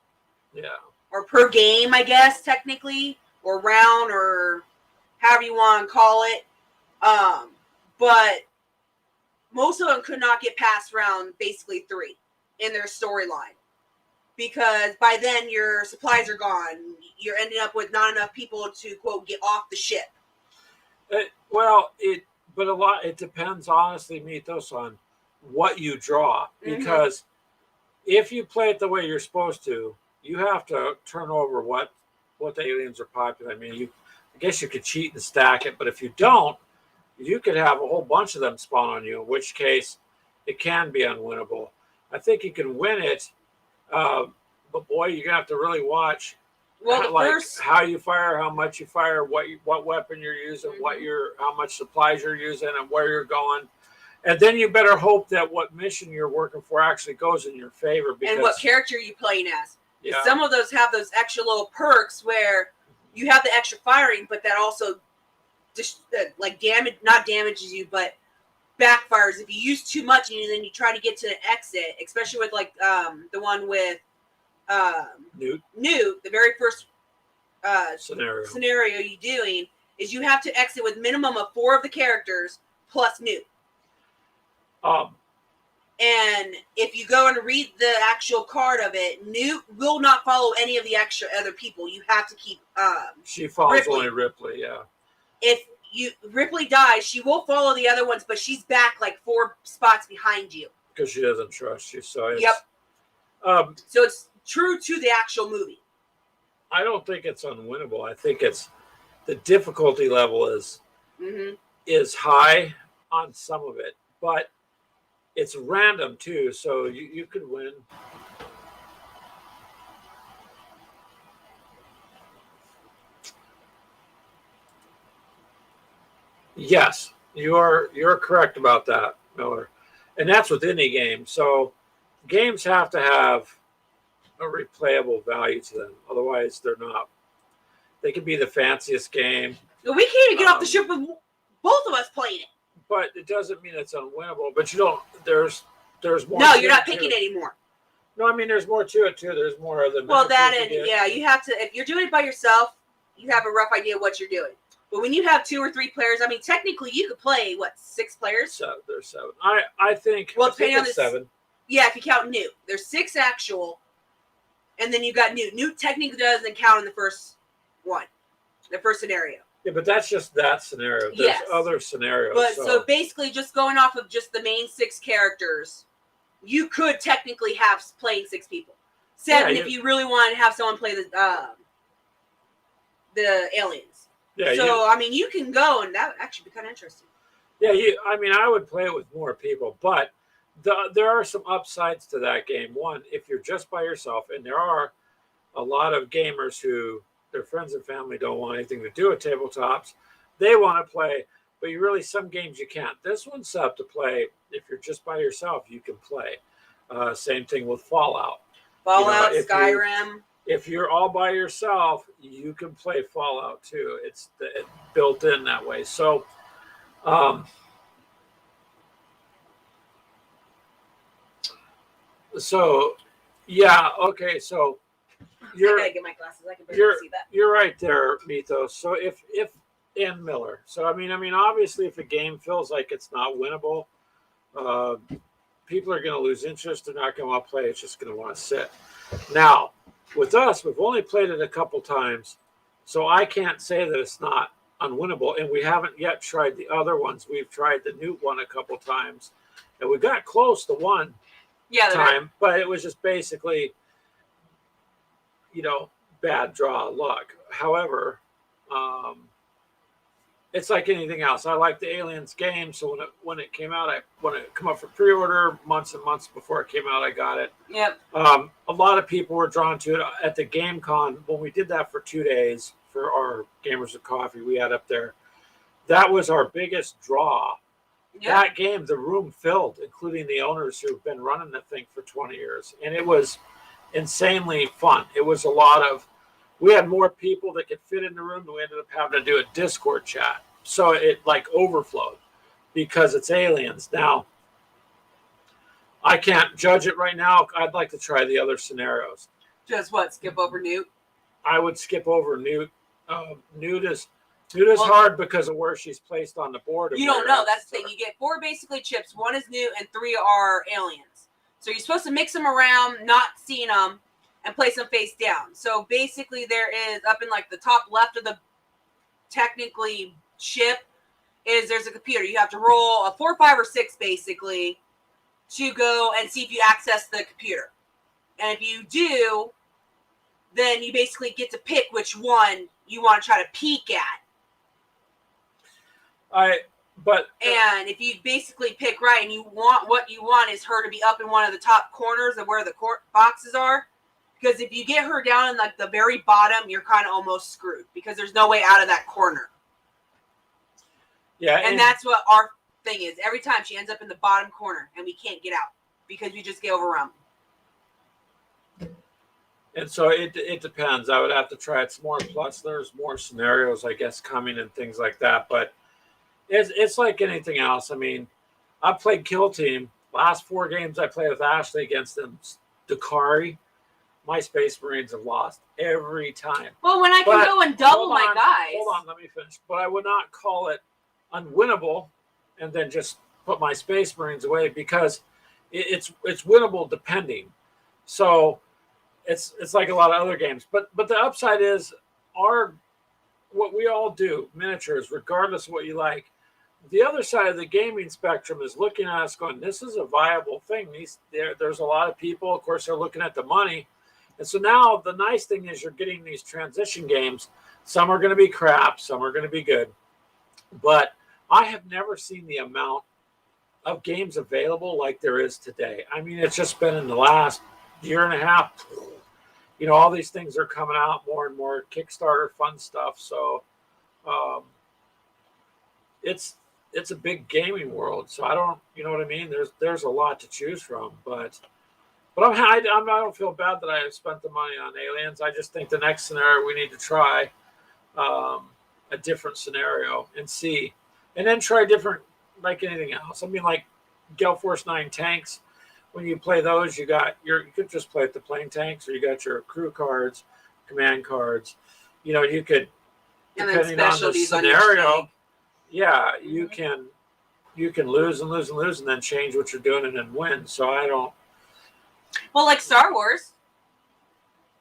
Yeah. Or per game, I guess, technically. or round or however you want to call it. But most of them could not get past round basically 3 in their storyline. Because by then your supplies are gone. You're ending up with not enough people to, quote, get off the ship. It depends, honestly, Mythos, on what you draw. Because if you play it the way you're supposed to, you have to turn over what the aliens are popular. I mean, I guess you could cheat and stack it, but if you don't, you could have a whole bunch of them spawn on you, in which case it can be unwinnable. I think you can win it, but boy, you're gonna have to really watch how you fire, how much you fire, what weapon you're using, how much supplies you're using, and where you're going. And then you better hope that what mission you're working for actually goes in your favor. And what character you're playing as. Yeah. Some of those have those extra little perks where you have the extra firing, but that also not damages you, but backfires if you use too much and then you try to get to the exit, especially with the one with Newt, the very first scenario you're doing is you have to exit with minimum of 4 of the characters plus Newt. And if you go and read the actual card of it, Newt will not follow any of the extra other people. You have to keep she follows Ripley. Only Ripley, yeah. If Ripley dies, she will follow the other ones, but she's back like 4 spots behind you. Because she doesn't trust you. So it's, so it's true to the actual movie. I don't think it's unwinnable. I think it's the difficulty level is high on some of it, but it's random too. So you could win. Yes, you're correct about that, Miller. And that's with any game. So games have to have a replayable value to them. Otherwise, they're not. They could be the fanciest game. We can't even get off the ship with both of us playing it. But it doesn't mean it's unwinnable. But you don't. There's more. No, you're not picking anymore. No, I mean there's more to it too. There's more of the. Well, that and you have to. If you're doing it by yourself, you have a rough idea of what you're doing. But when you have 2 or 3 players, I mean, technically you could play 6 players. So there's 7. I think. Well, depending on the 7. Yeah, if you count Newt, there's 6 actual, and then you got Newt. Newt technically doesn't count in the first one, the first scenario. Yeah, but that's just that scenario. There's other scenarios. But so basically, just going off of just the main 6 characters, you could technically have playing 6 people. 7 if you really want to have someone play the aliens. Yeah. So I mean, you can go, and that would actually be kind of interesting. Yeah, I would play it with more people, but there are some upsides to that game. One, if you're just by yourself, and there are a lot of gamers who their friends and family don't want anything to do with tabletops. They want to play, but some games you can't. This one's up to play. If you're just by yourself, you can play. Same thing with Fallout. Skyrim. If you're all by yourself, you can play Fallout too. It's built in that way. So, yeah, okay. So I gotta get my glasses. I can barely see that. You're right there, Mythos. So if and Miller. So I mean, obviously, if a game feels like it's not winnable, people are going to lose interest. They're not going to want to play. It's just going to want to sit. Now, with us, we've only played it a couple times, so I can't say that it's not unwinnable. And we haven't yet tried the other ones. We've tried the Newt one a couple times, and we got close to one time, but it was just basically, bad draw luck. However, it's like anything else. I like the Aliens game, so when it came out, when it came up for pre-order months and months before it came out, I got it. Yep. A lot of people were drawn to it at the GameCon when we did that for 2 days for our Gamers of Coffee we had up there. That was our biggest draw. Yep. That game, the room filled, including the owners who've been running the thing for 20 years, and it was insanely fun. It was a lot of. We had more people that could fit in the room, and we ended up having to do a Discord chat. So it overflowed because it's Aliens. Now, I can't judge it right now. I'd like to try the other scenarios. Just what? Skip over Newt? I would skip over Newt Newt is Well, hard because of where she's placed on the board. You don't know. That's the thing. You get 4 basically chips. 1 is new, and 3 are aliens. So you're supposed to mix them around, not seeing them, and place them face down. So basically, there is up in like the top left of the technically chip there's a computer. You have to roll a 4, 5, or 6 basically to go and see if you access the computer. And if you do, then you basically get to pick which one you want to try to peek at. And if you basically pick right and what you want is her to be up in one of the top corners of where the boxes are, because if you get her down in like the very bottom, you're kind of almost screwed because there's no way out of that corner. Yeah, and that's what our thing is. Every time she ends up in the bottom corner and we can't get out because we just get overrun. And so it depends. I would have to try it some more. Plus, there's more scenarios, I guess, coming and things like that. But it's like anything else. I mean, I played Kill Team. Last 4 games I played with Ashley against them, Dakari, my Space Marines have lost every time. Well, when I can go and double my guys. Hold on, let me finish. But I would not call it unwinnable and then just put my Space Marines away because it's winnable depending. So it's like a lot of other games. But the upside is what we all do, miniatures, regardless of what you like. The other side of the gaming spectrum is looking at us going, this is a viable thing. There's a lot of people, of course, they're looking at the money. And so now the nice thing is you're getting these transition games. Some are going to be crap, some are going to be good. But I have never seen the amount of games available like there is today. I mean, it's just been in the last year and a half. You know, all these things are coming out more and more, Kickstarter, fun stuff. So it's a big gaming world. So I don't, you know what I mean? There's a lot to choose from, but I don't feel bad that I have spent the money on Aliens. I just think the next scenario we need to try a different scenario and see, and then try different, like anything else. I mean, like Gale Force 9 tanks. When you play those, you could just play with the plane tanks, or you got your crew cards, command cards. You know, you could, depending on the scenario, yeah, you can lose and lose and lose, and then change what you're doing and then win. So I don't. Well, like Star Wars,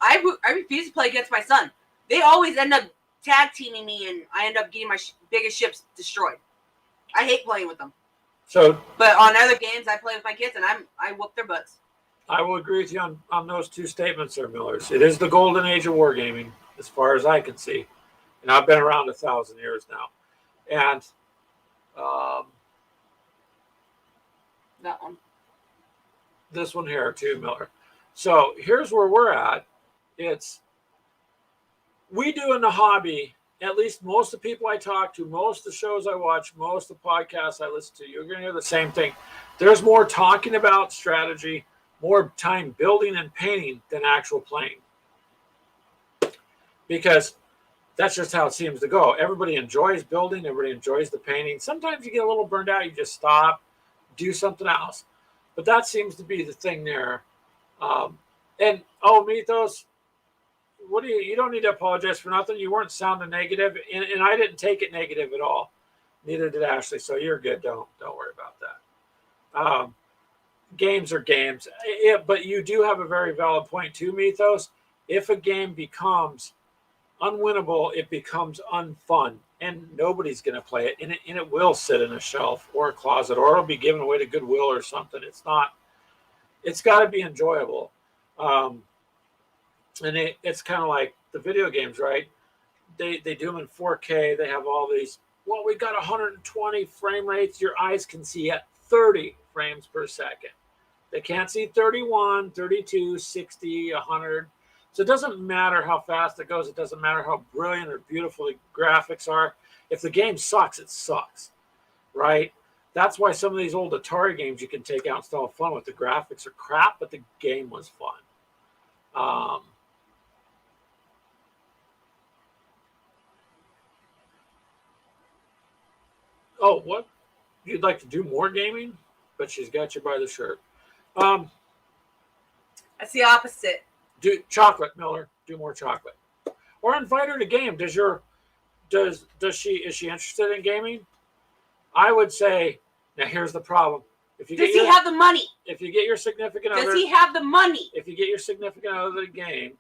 I refuse to play against my son. They always end up tag teaming me, and I end up getting my biggest ships destroyed. I hate playing with them. So, but on other games, I play with my kids, and I whoop their butts. I will agree with you on those 2 statements there, Millers. It is the golden age of wargaming, as far as I can see, and I've been around 1,000 years now. And that one, this one here too, Miller. So here's where we're at. We do in the hobby. At least most of the people I talk to, most of the shows I watch, most of the podcasts I listen to, you're going to hear the same thing. There's more talking about strategy, more time building and painting than actual playing. Because that's just how it seems to go. Everybody enjoys building. Everybody enjoys the painting. Sometimes you get a little burned out. You just stop, do something else. But that seems to be the thing there. Mythos, you don't need to apologize for nothing. You weren't sounding negative, and I didn't take it negative at all. Neither did Ashley, so you're good. Don't worry about that. Games are games. But you do have a very valid point too, Mythos. If a game becomes unwinnable, it becomes unfun, and nobody's going to play it, and it will sit in a shelf or a closet, or it'll be given away to Goodwill or something. It's got to be enjoyable. And it's kind of like the video games, right? They do them in 4K. They have all these, well, we got 120 frame rates. Your eyes can see at 30 frames per second. They can't see 31, 32, 60, 100. So it doesn't matter how fast it goes. It doesn't matter how brilliant or beautiful the graphics are. If the game sucks, it sucks, right? That's why some of these old Atari games you can take out and still have fun with. The graphics are crap, but the game was fun. Oh, what? You'd like to do more gaming? But she's got you by the shirt. That's the opposite. Do chocolate, Miller. Do more chocolate. or invite her to game. Is she interested in gaming? I would say, now here's the problem. If you Does he have the money? if you get your significant Does other he have the money? if you get your significant other to the game,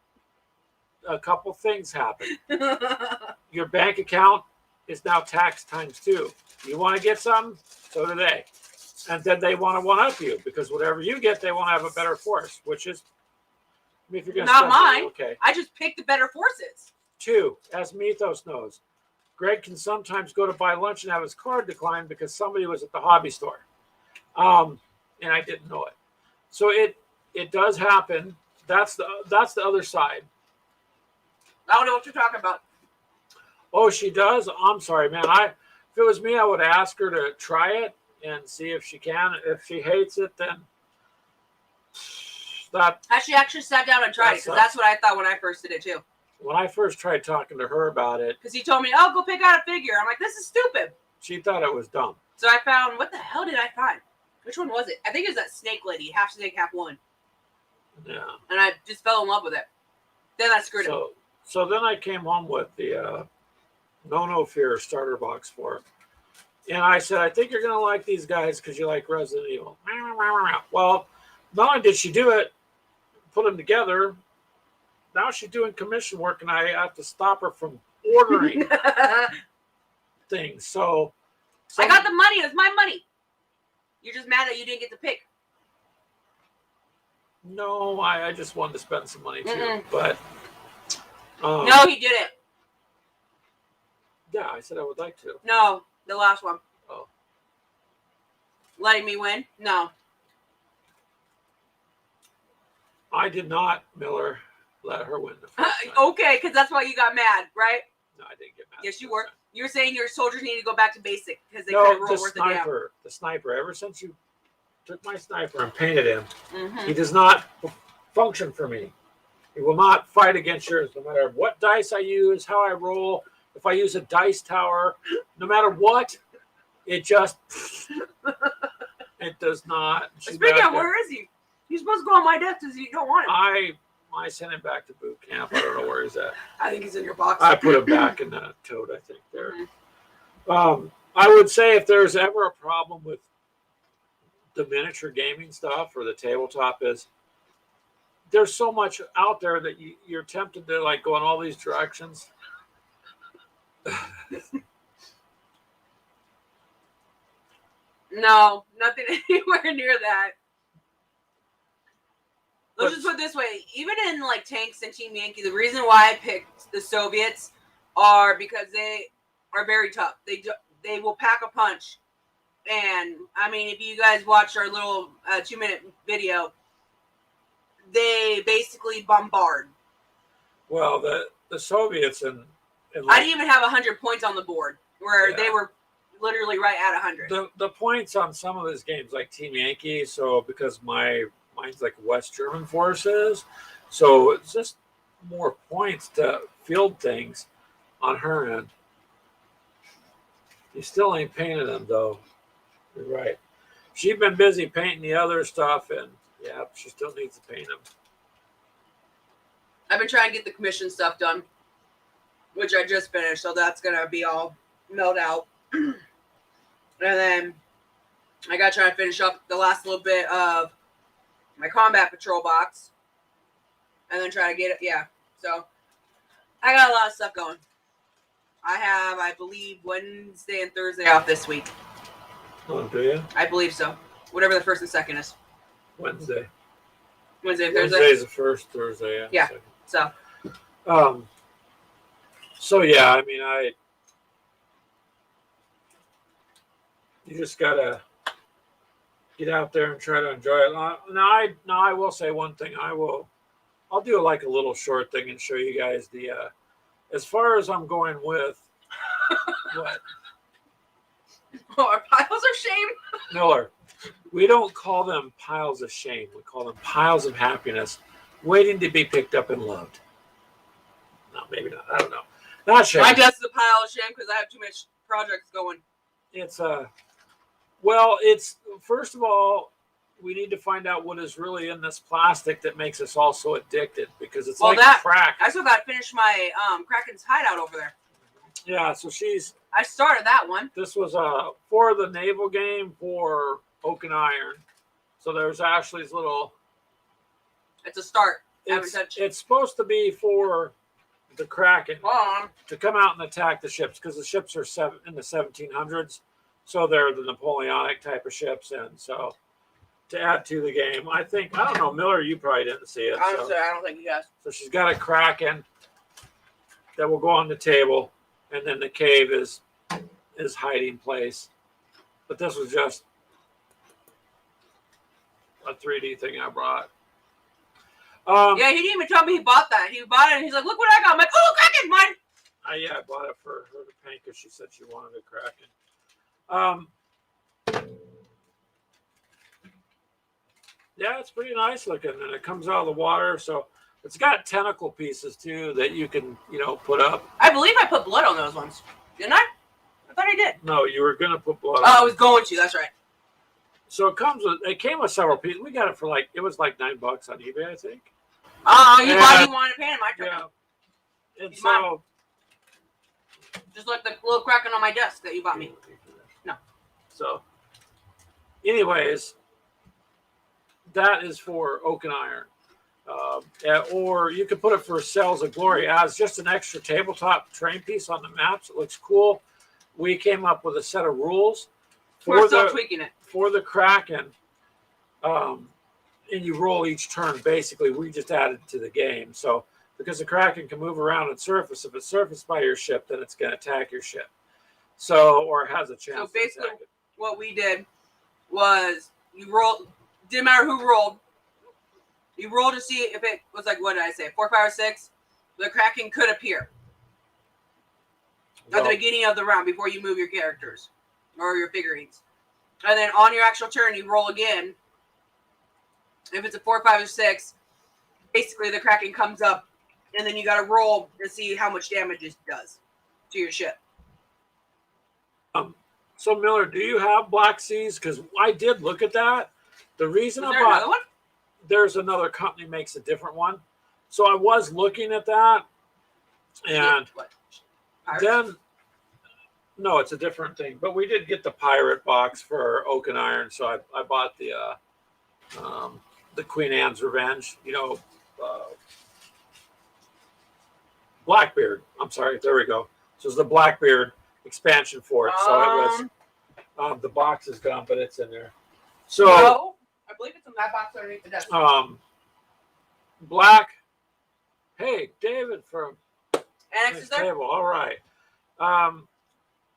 a couple things happen. Your bank account is now taxed times 2. You want to get something, so do they. And then they want to one-up you because whatever you get, they want to have a better force, which is, I mean, if you're going to Not mine. Okay. I just picked the better forces. 2, as Mythos knows, Greg can sometimes go to buy lunch and have his card declined because somebody was at the hobby store. And I didn't know it. So it does happen. That's the other side. I don't know what you're talking about. Oh, she does? I'm sorry, man. If it was me, I would ask her to try it and see if she can. If she hates it, then that. Has she actually sat down and tried it? Because that's what I thought when I first did it too. When I first tried talking to her about it, Because he told me, "Oh, go pick out a figure." I'm like, "This is stupid." she thought it was dumb. So I found, what the hell did I find? Which one was it? I think it was that snake lady, half snake, half woman. Yeah. And I just fell in love with it. Then I screwed it. So then I came home with the No Fear starter box for her. And I said, I think you're going to like these guys because you like Resident Evil. Well, not only did she do it, put them together, now she's doing commission work and I have to stop her from ordering things. So I got the money. It was my money. You're just mad that you didn't get to pick. No, I just wanted to spend some money too. Mm-mm. But No, he didn't. yeah, I said I would like to. No, the last one. Oh. Letting me win? No. I did not, Miller, let her win the first time. Okay, because that's why you got mad, right? No, I didn't get mad. Yes, you the were. first time. You were saying your soldiers need to go back to basic because they No, couldn't the roll worth a damn. sniper. The sniper. Ever since you took my sniper and painted him, Mm-hmm. he does not function for me. He will not fight against yours, no matter what dice I use, how I roll. If I use a dice tower, no matter what, it just it does not. Speaking of, where is he? You're supposed to go on my death because you don't want him. I sent him back to boot camp. I don't know where he's at. I think he's in your box. I put him back in the tote, I think, there. I would say if there's ever a problem with the miniature gaming stuff or the tabletop is there's so much out there that you're tempted to like go in all these directions. No, nothing anywhere near that. Let's just put it this way. Even in like tanks and Team Yankee, the reason why I picked the Soviets are because they are very tough. They will pack a punch. And I mean, if you guys watched our little 2-minute video, they basically bombard. Well, the Soviets and I didn't even have 100 points on the board, where Yeah. they were literally right at 100. the points on some of these games, like Team Yankee, so because mine's like West German forces, so it's just more points to field things on her end. You still ain't painted them though. You're right. She's been busy painting the other stuff, and yeah, she still needs to paint them. I've been trying to get the commission stuff done, which I just finished, so that's gonna be all milled out. And then I gotta try to finish up the last little bit of my combat patrol box, and then try to get it. Yeah, so I got a lot of stuff going. I have, I believe, Wednesday and Thursday off this week. Oh, do you? I believe so. Whatever the first and second is. Wednesday. Wednesday and Thursday. Wednesday's the first, Thursday. Yeah. Second. So So yeah, I mean, you just gotta get out there and try to enjoy it. Now I will say one thing. I'll do like a little short thing and show you guys the. As far as I'm going with, what our piles of shame. Miller, we don't call them piles of shame. We call them piles of happiness, waiting to be picked up and loved. No, maybe not. I don't know. Not shame. My desk's a pile of shame because I have too much projects going. It's well, it's first of all, we need to find out what is really in this plastic that makes us all so addicted, because it's Well, like that- crack. I still got to finish my Kraken's hideout over there. Yeah, so I started that one. this was for the naval game for Oak and Iron. So there's Ashley's little. It's a start. Haven't It's, touched. it's supposed to be for the Kraken Hold on. to come out and attack the ships, because the ships are in the 1700s, so they're the Napoleonic type of ships, and so to add to the game, I don't know, Miller, you probably didn't see it. Honestly, I don't think you guys. So she's got a Kraken that will go on the table, and then the cave is hiding place. But this was just a 3D thing I brought. Yeah, he didn't even tell me he bought that. He bought it, and he's like, "Look what I got!" I'm like, "Oh, Kraken's mine!" I bought it for her to paint because she said she wanted a Kraken. Yeah, it's pretty nice looking, and it comes out of the water, so it's got tentacle pieces too that you can, put up. I believe I put blood on those ones, didn't I? I thought I did. No, you were gonna put blood. Oh, I on. was going to. That's right. So it came with several pieces. We got it for it was like $9 on eBay, I think. Oh, you Yeah. thought you wanted to paint him. I took Yeah. him. And He's so Just like the little Kraken on my desk that you bought me. No. So, anyways, that is for Oak and Iron. Or you could put it for Cells of Glory as just an extra tabletop terrain piece on the maps. It looks cool. We came up with a set of rules We're still tweaking it. for the Kraken. And you roll each turn. Basically, we just added to the game. So, because the Kraken can move around and surface, if it's surfaced by your ship, then it's going to attack your ship. So, or it has a chance. So to basically, attack it. what we did was you rolled. Didn't matter who rolled. You rolled to see if it was like, what did I say, 4, 5, or 6. The Kraken could appear at the beginning of the round before you move your characters or your figurines, and then on your actual turn you roll again. If it's a 4, 5, or 6, basically the Kraken comes up, and then you got to roll to see how much damage it does to your ship. So Miller, do you have Black Seas? Because I did look at that. The reason Is I there bought another one? there's another company makes a different one. So I was looking at that, and What? Pirates? then no, it's a different thing. But we did get the pirate box for Oak and Iron, so I bought the Queen Anne's Revenge. Blackbeard. I'm sorry. There we go. So it's the Blackbeard expansion for it. So it was the box is gone, but it's in there. So. No, I believe it's in that box underneath the desk. Black. Hey, David from Annex is there? Table. All right.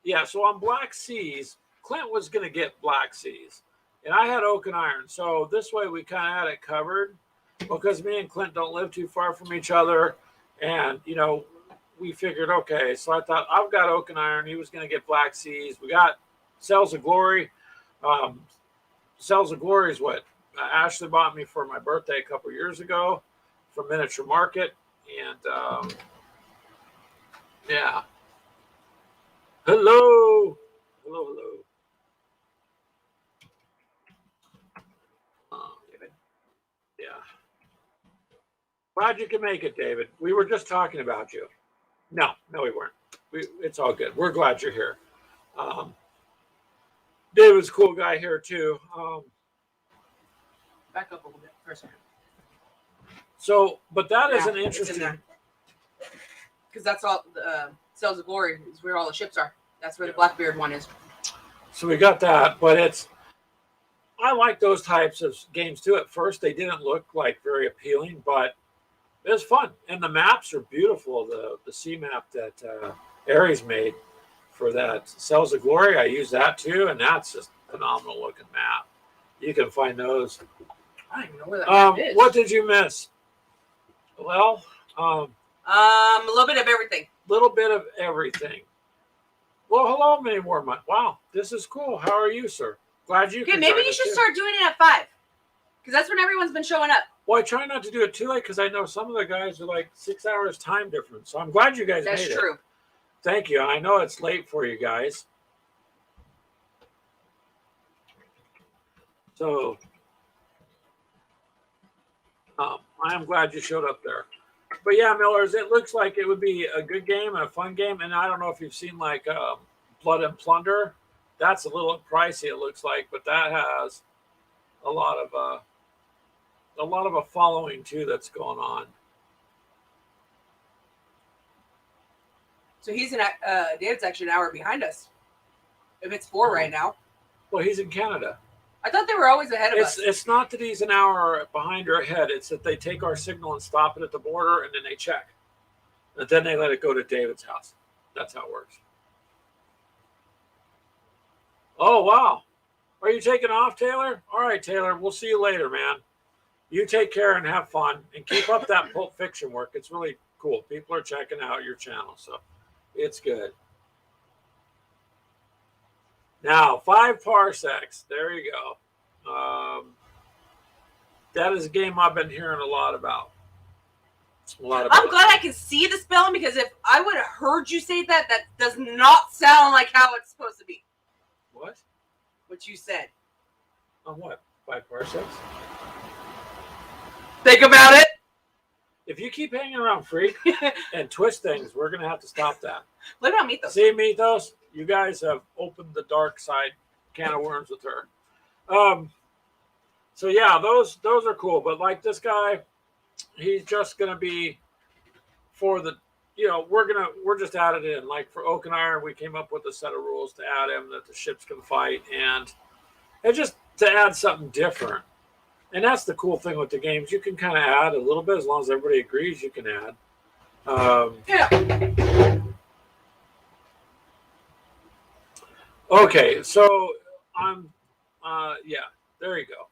Yeah. So on Black Seas, Clint was going to get Black Seas, and I had Oak and Iron. So this way we kind of had it covered, because me and Clint don't live too far from each other, and we figured, okay. So I thought, I've got Oak and Iron. He was going to get Black Seas. We got Cells of Glory. Cells of Glory is what Ashley bought me for my birthday a couple years ago from Miniature Market. And yeah. Hello. David. Yeah. Glad you can make it, David. We were just talking about you. No, we weren't. It's all good. We're glad you're here. David's a cool guy here too. Back up a little bit for a second. So, but that is Yeah, an it's in interesting. there. Because that's all the Cells of Glory is where all the ships are. That's where the Yeah. Blackbeard one is. So we got that, but I like those types of games too. At first, they didn't look like very appealing, but it was fun, and the maps are beautiful. The sea map that Aries made for that Cells of Glory, I use that too, and that's just a phenomenal looking map. You can find those. I don't even know where that map is. What did you miss? Well, A little bit of everything. little bit of everything. Well, hello, Mini Warmont. Wow, this is cool. How are you, sir? Glad you Okay, can maybe join you us should too. start doing it at 5. Because that's when everyone's been showing up. Well, I try not to do it too late because I know some of the guys are like 6 hours time difference. So I'm glad you guys That's made true. it. Thank you. I know it's late for you guys. So I am glad you showed up there. But yeah, Millers, it looks like it would be a good game and a fun game. And I don't know if you've seen like Blood and Plunder. That's a little pricey, it looks like, but that has a lot of a following too that's going on. So he's David's actually an hour behind us. If it's 4 right now. Well, he's in Canada. I thought they were always ahead of us. It's not that he's an hour behind or ahead. It's that they take our signal and stop it at the border, and then they check, and then they let it go to David's house. That's how it works. Oh wow, are you taking off, Taylor? All right, Taylor. We'll see you later, man. You take care and have fun, and keep up that Pulp Fiction work. It's really cool. People are checking out your channel, so it's good. Now, 5 parsecs. There you go. That is a game I've been hearing a lot about. I'm glad I can see the spelling, because if I would have heard you say that, that does not sound like how it's supposed to be. What? What you said. On what? 5 parsecs? Think about it. If you keep hanging around Freak and twist things, we're going to have to stop that. What about Mythos? See, Mythos, you guys have opened the dark side can of worms with her. So yeah, those are cool. But like this guy, he's just going to be for the, we're just added in. Like for Oak and Iron, we came up with a set of rules to add him that the ships can fight, and just to add something different. And that's the cool thing with the games. You can kind of add a little bit as long as everybody agrees you can add. Yeah. Okay, so there you go.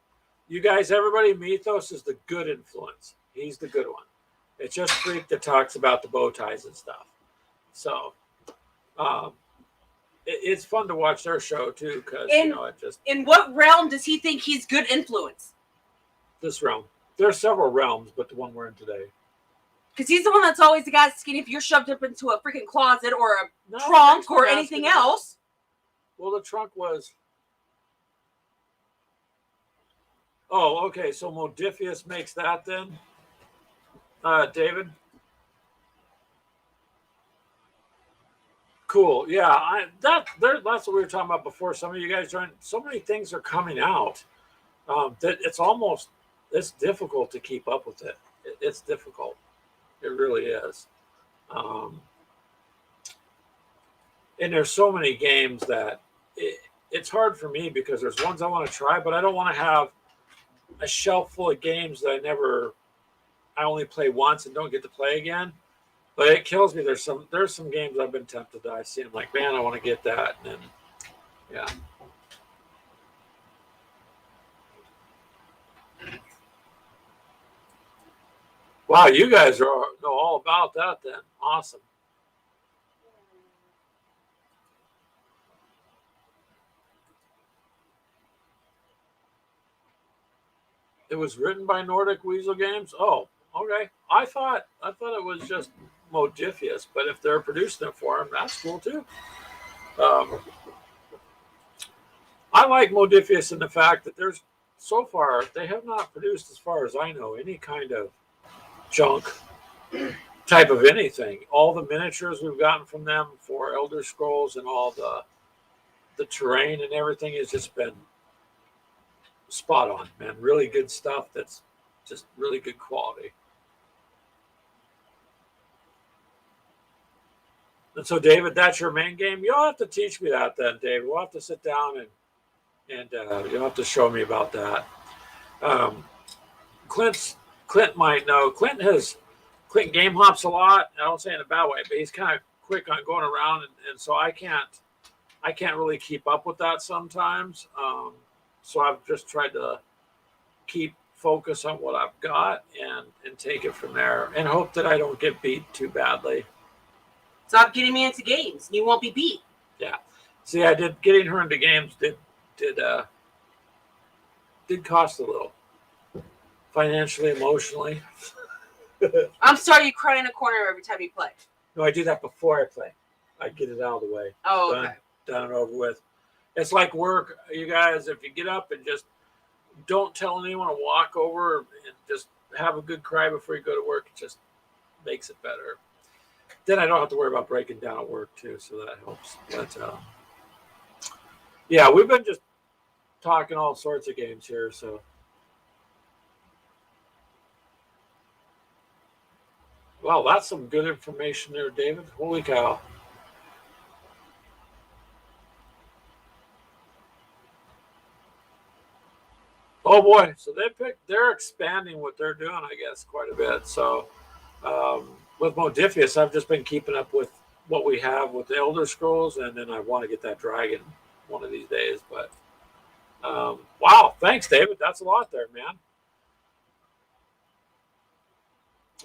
You guys, everybody, Mythos is the good influence. He's the good one. It's just Freak that talks about the bow ties and stuff. So it's fun to watch their show too, because In what realm does he think he's good influence? This realm. There are several realms, but the one we're in today. Because he's the one that's always the guy skinny. If you're shoved up into a freaking closet or a trunk or anything else. Well, the trunk was. Oh, okay. So Modiphius makes that then, David. Cool. Yeah, that's what we were talking about before. Some of you guys joined. So many things are coming out that it's difficult to keep up with it. It's difficult. It really is. And there's so many games that it's hard for me, because there's ones I want to try, but I don't want to have a shelf full of games that I only play once and don't get to play again. But it kills me. There's some games I've been tempted that I see. I'm like, man, I want to get that. And then, yeah. Wow, you guys know all about that then. Awesome. It was written by Nordic Weasel Games. Oh, okay. I thought it was just Modiphius, but if they're producing it for him, that's cool too. I like Modiphius in the fact that so far they have not produced, as far as I know, any kind of junk type of anything. All the miniatures we've gotten from them for Elder Scrolls and all the terrain and everything has just been spot on, man. Really good stuff. That's just really good quality. And so, David, that's your main game. You'll have to teach me that then, David. We'll have to sit down and you'll have to show me about that. Clint might know. Clint game hops a lot. I don't say in a bad way, but he's kind of quick on going around, and so I can't really keep up with that sometimes. So I've just tried to keep focus on what I've got and take it from there, and hope that I don't get beat too badly. Stop getting me into games. You won't be beat. Yeah. See, getting her into games did cost a little. Financially, emotionally. I'm sorry you cry in a corner every time you play. No, I do that before I play. I get it out of the way. Oh, okay. Done and over with. It's like work, you guys. If you get up and just don't tell anyone to walk over and just have a good cry before you go to work. It just makes it better. Then I don't have to worry about breaking down at work too, so that helps. But yeah, we've been just talking all sorts of games here. So wow, that's some good information there, David. Holy cow! Oh boy, so they're expanding what they're doing, I guess, quite a bit. So with Modifius, I've just been keeping up with what we have with the Elder Scrolls, and then I want to get that dragon one of these days. But wow, thanks, David. That's a lot there, man.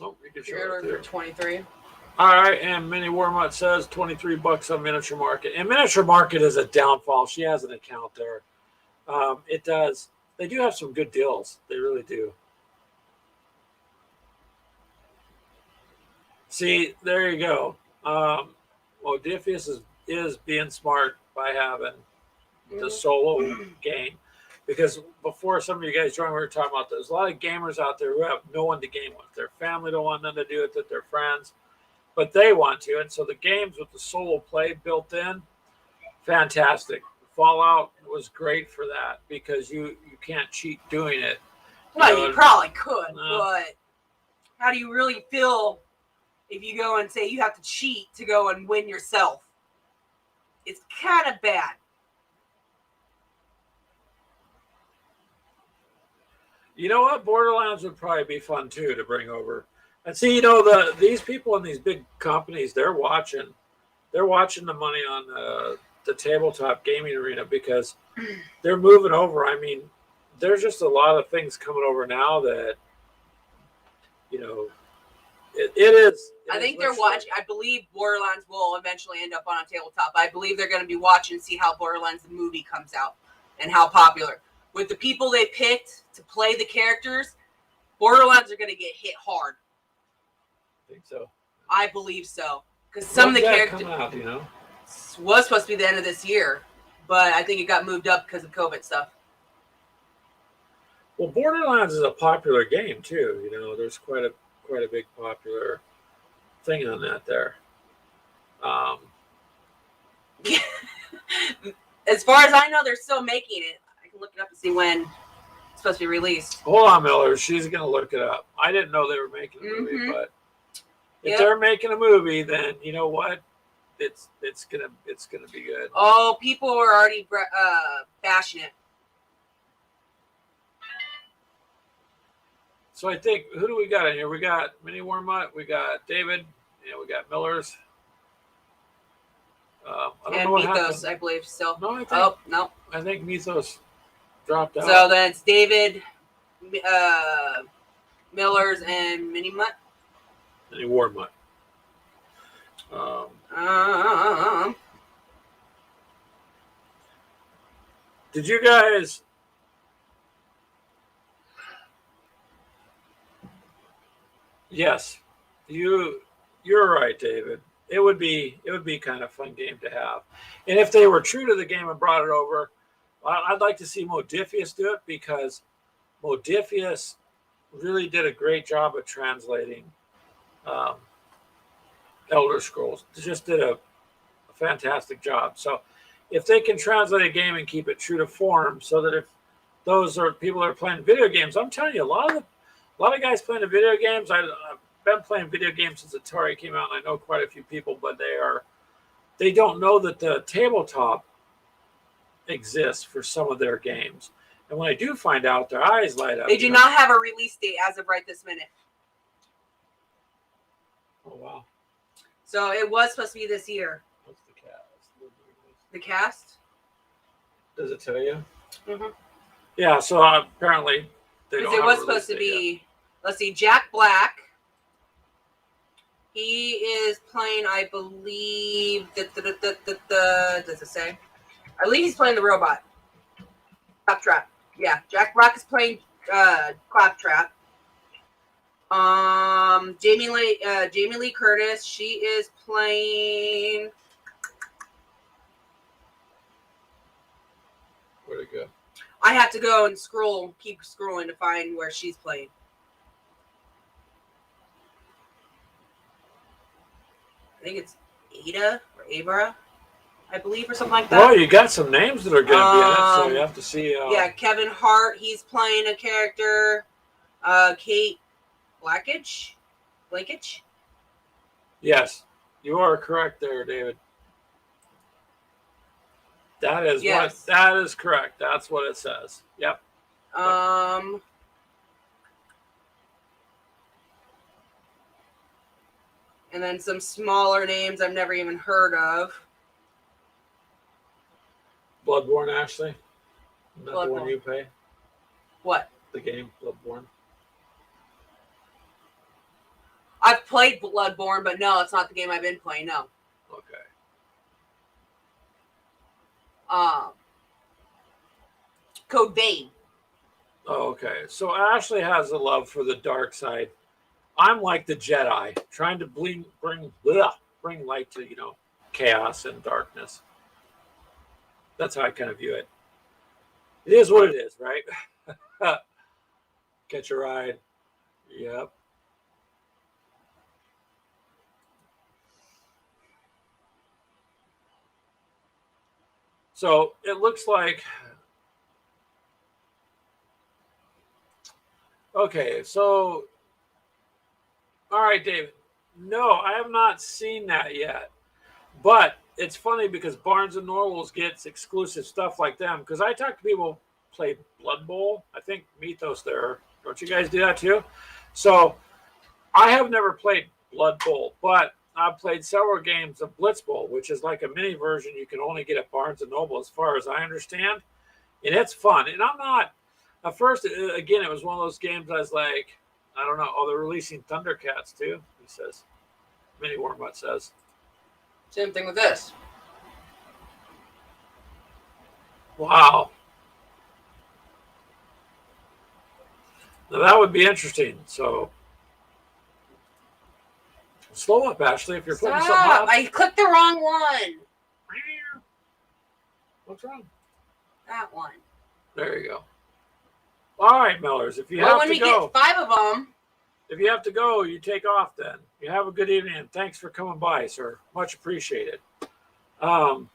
Oh, you can show it Pre-order there. for 23. All right, and Minnie Warmut says $23 on Miniature Market. And Miniature Market is a downfall. She has an account there. It does. They do have some good deals. They really do. See, there you go. Modifius is being smart by having the solo game. Because before some of you guys joined, we were talking about there's a lot of gamers out there who have no one to game with. Their family don't want nothing to do with it, their friends, but they want to. And so the games with the solo play built in, fantastic. Fallout was great for that because you can't cheat doing it. Well, you probably could, No. but how do you really feel if you go and say you have to cheat to go and win yourself? It's kind of bad. You know what? Borderlands would probably be fun too to bring over. And see, these people in these big companies, they're watching the money on the tabletop gaming arena because they're moving over. I mean, there's just a lot of things coming over now that it is. I think they're watching. I believe Borderlands will eventually end up on a tabletop. I believe they're going to be watching and see how Borderlands the movie comes out and how popular. With the people they picked to play the characters, Borderlands are going to get hit hard. I think so. I believe so. Because some of the characters come out, was supposed to be the end of this year, but I think it got moved up because of COVID stuff. Well, Borderlands is a popular game too. There's quite a big popular thing on that there. As far as I know, they're still making it. I can look it up and see when it's supposed to be released. Hold on, Miller. She's gonna look it up. I didn't know they were making a movie, but if they're making a movie, then you know what? It's gonna be good. Oh, people are already bashing it. So I think, who do we got in here? We got Minnie Warmut, we got David, and we got Miller's. I don't And know what Mythos, happened. I believe, still. No, No. I think Mythos dropped out. So then it's David, Miller's, and Minnie Mutt. Minnie Warmut. Did you guys? Yes, you're right, David. It would be kind of a fun game to have, and if they were true to the game and brought it over, I'd like to see Modifius do it because Modifius really did a great job of translating Elder Scrolls. They just did a fantastic job. So if they can translate a game and keep it true to form, so that if those are people that are playing video games, I'm telling you, a lot of guys playing the video games. I've been playing video games since Atari came out, and I know quite a few people, but they don't know that the tabletop exists for some of their games. And when I do find out, their eyes light up. They do not have a release date as of right this minute. Oh wow! So it was supposed to be this year. What's the cast? The cast? Does it tell you? Mm-hmm. Yeah. So apparently they don't. Because it have was a supposed to release date yet. be. Let's see, Jack Black. He is playing, I believe. Does it say? I believe he's playing the robot. Claptrap. Yeah, Jack Black is playing Claptrap. Jamie Lee Curtis. She is playing. Where'd it go? I have to go and keep scrolling to find where she's playing. I think it's Ada or Abra, I believe, or something like that. Well, you got some names that are going to be in it, so you have to see. Yeah, Kevin Hart, he's playing a character. Kate Blackage? Yes, you are correct there, David. That is Yes. what. That is correct. That's what it says. Yep. And then some smaller names I've never even heard of. Bloodborne, Ashley. Not the one Bloodborne. you play. What? The game Bloodborne. I've played Bloodborne, but no, it's not the game I've been playing. No. Okay. Code Vein. Oh, okay. So Ashley has a love for the dark side. I'm like the Jedi, trying to bring light to chaos and darkness. That's how I kind of view it. It is what it is, right? Catch a ride. Yep. So it looks like. Okay, so. All right, David. No, I have not seen that yet. But it's funny because Barnes and Nobles gets exclusive stuff like them. Because I talk to people who play Blood Bowl. I think Mythos there. Don't you guys do that too? So I have never played Blood Bowl, but I've played several games of Blitz Bowl, which is like a mini version you can only get at Barnes and Noble, as far as I understand. And it's fun. And I'm not. At first, again, it was one of those games I was like, I don't know. Oh, they're releasing Thundercats too, he says. Mini Wormbutt says. Same thing with this. Wow. Now that would be interesting. So slow up, Ashley, if you're putting something Stop! up. I clicked the wrong one. What's wrong? That one. There you go. All right, Millers, if you Well, have when to we go. get 5 of them. If you have to go, you take off then. You have a good evening, and thanks for coming by, sir. Much appreciated. No,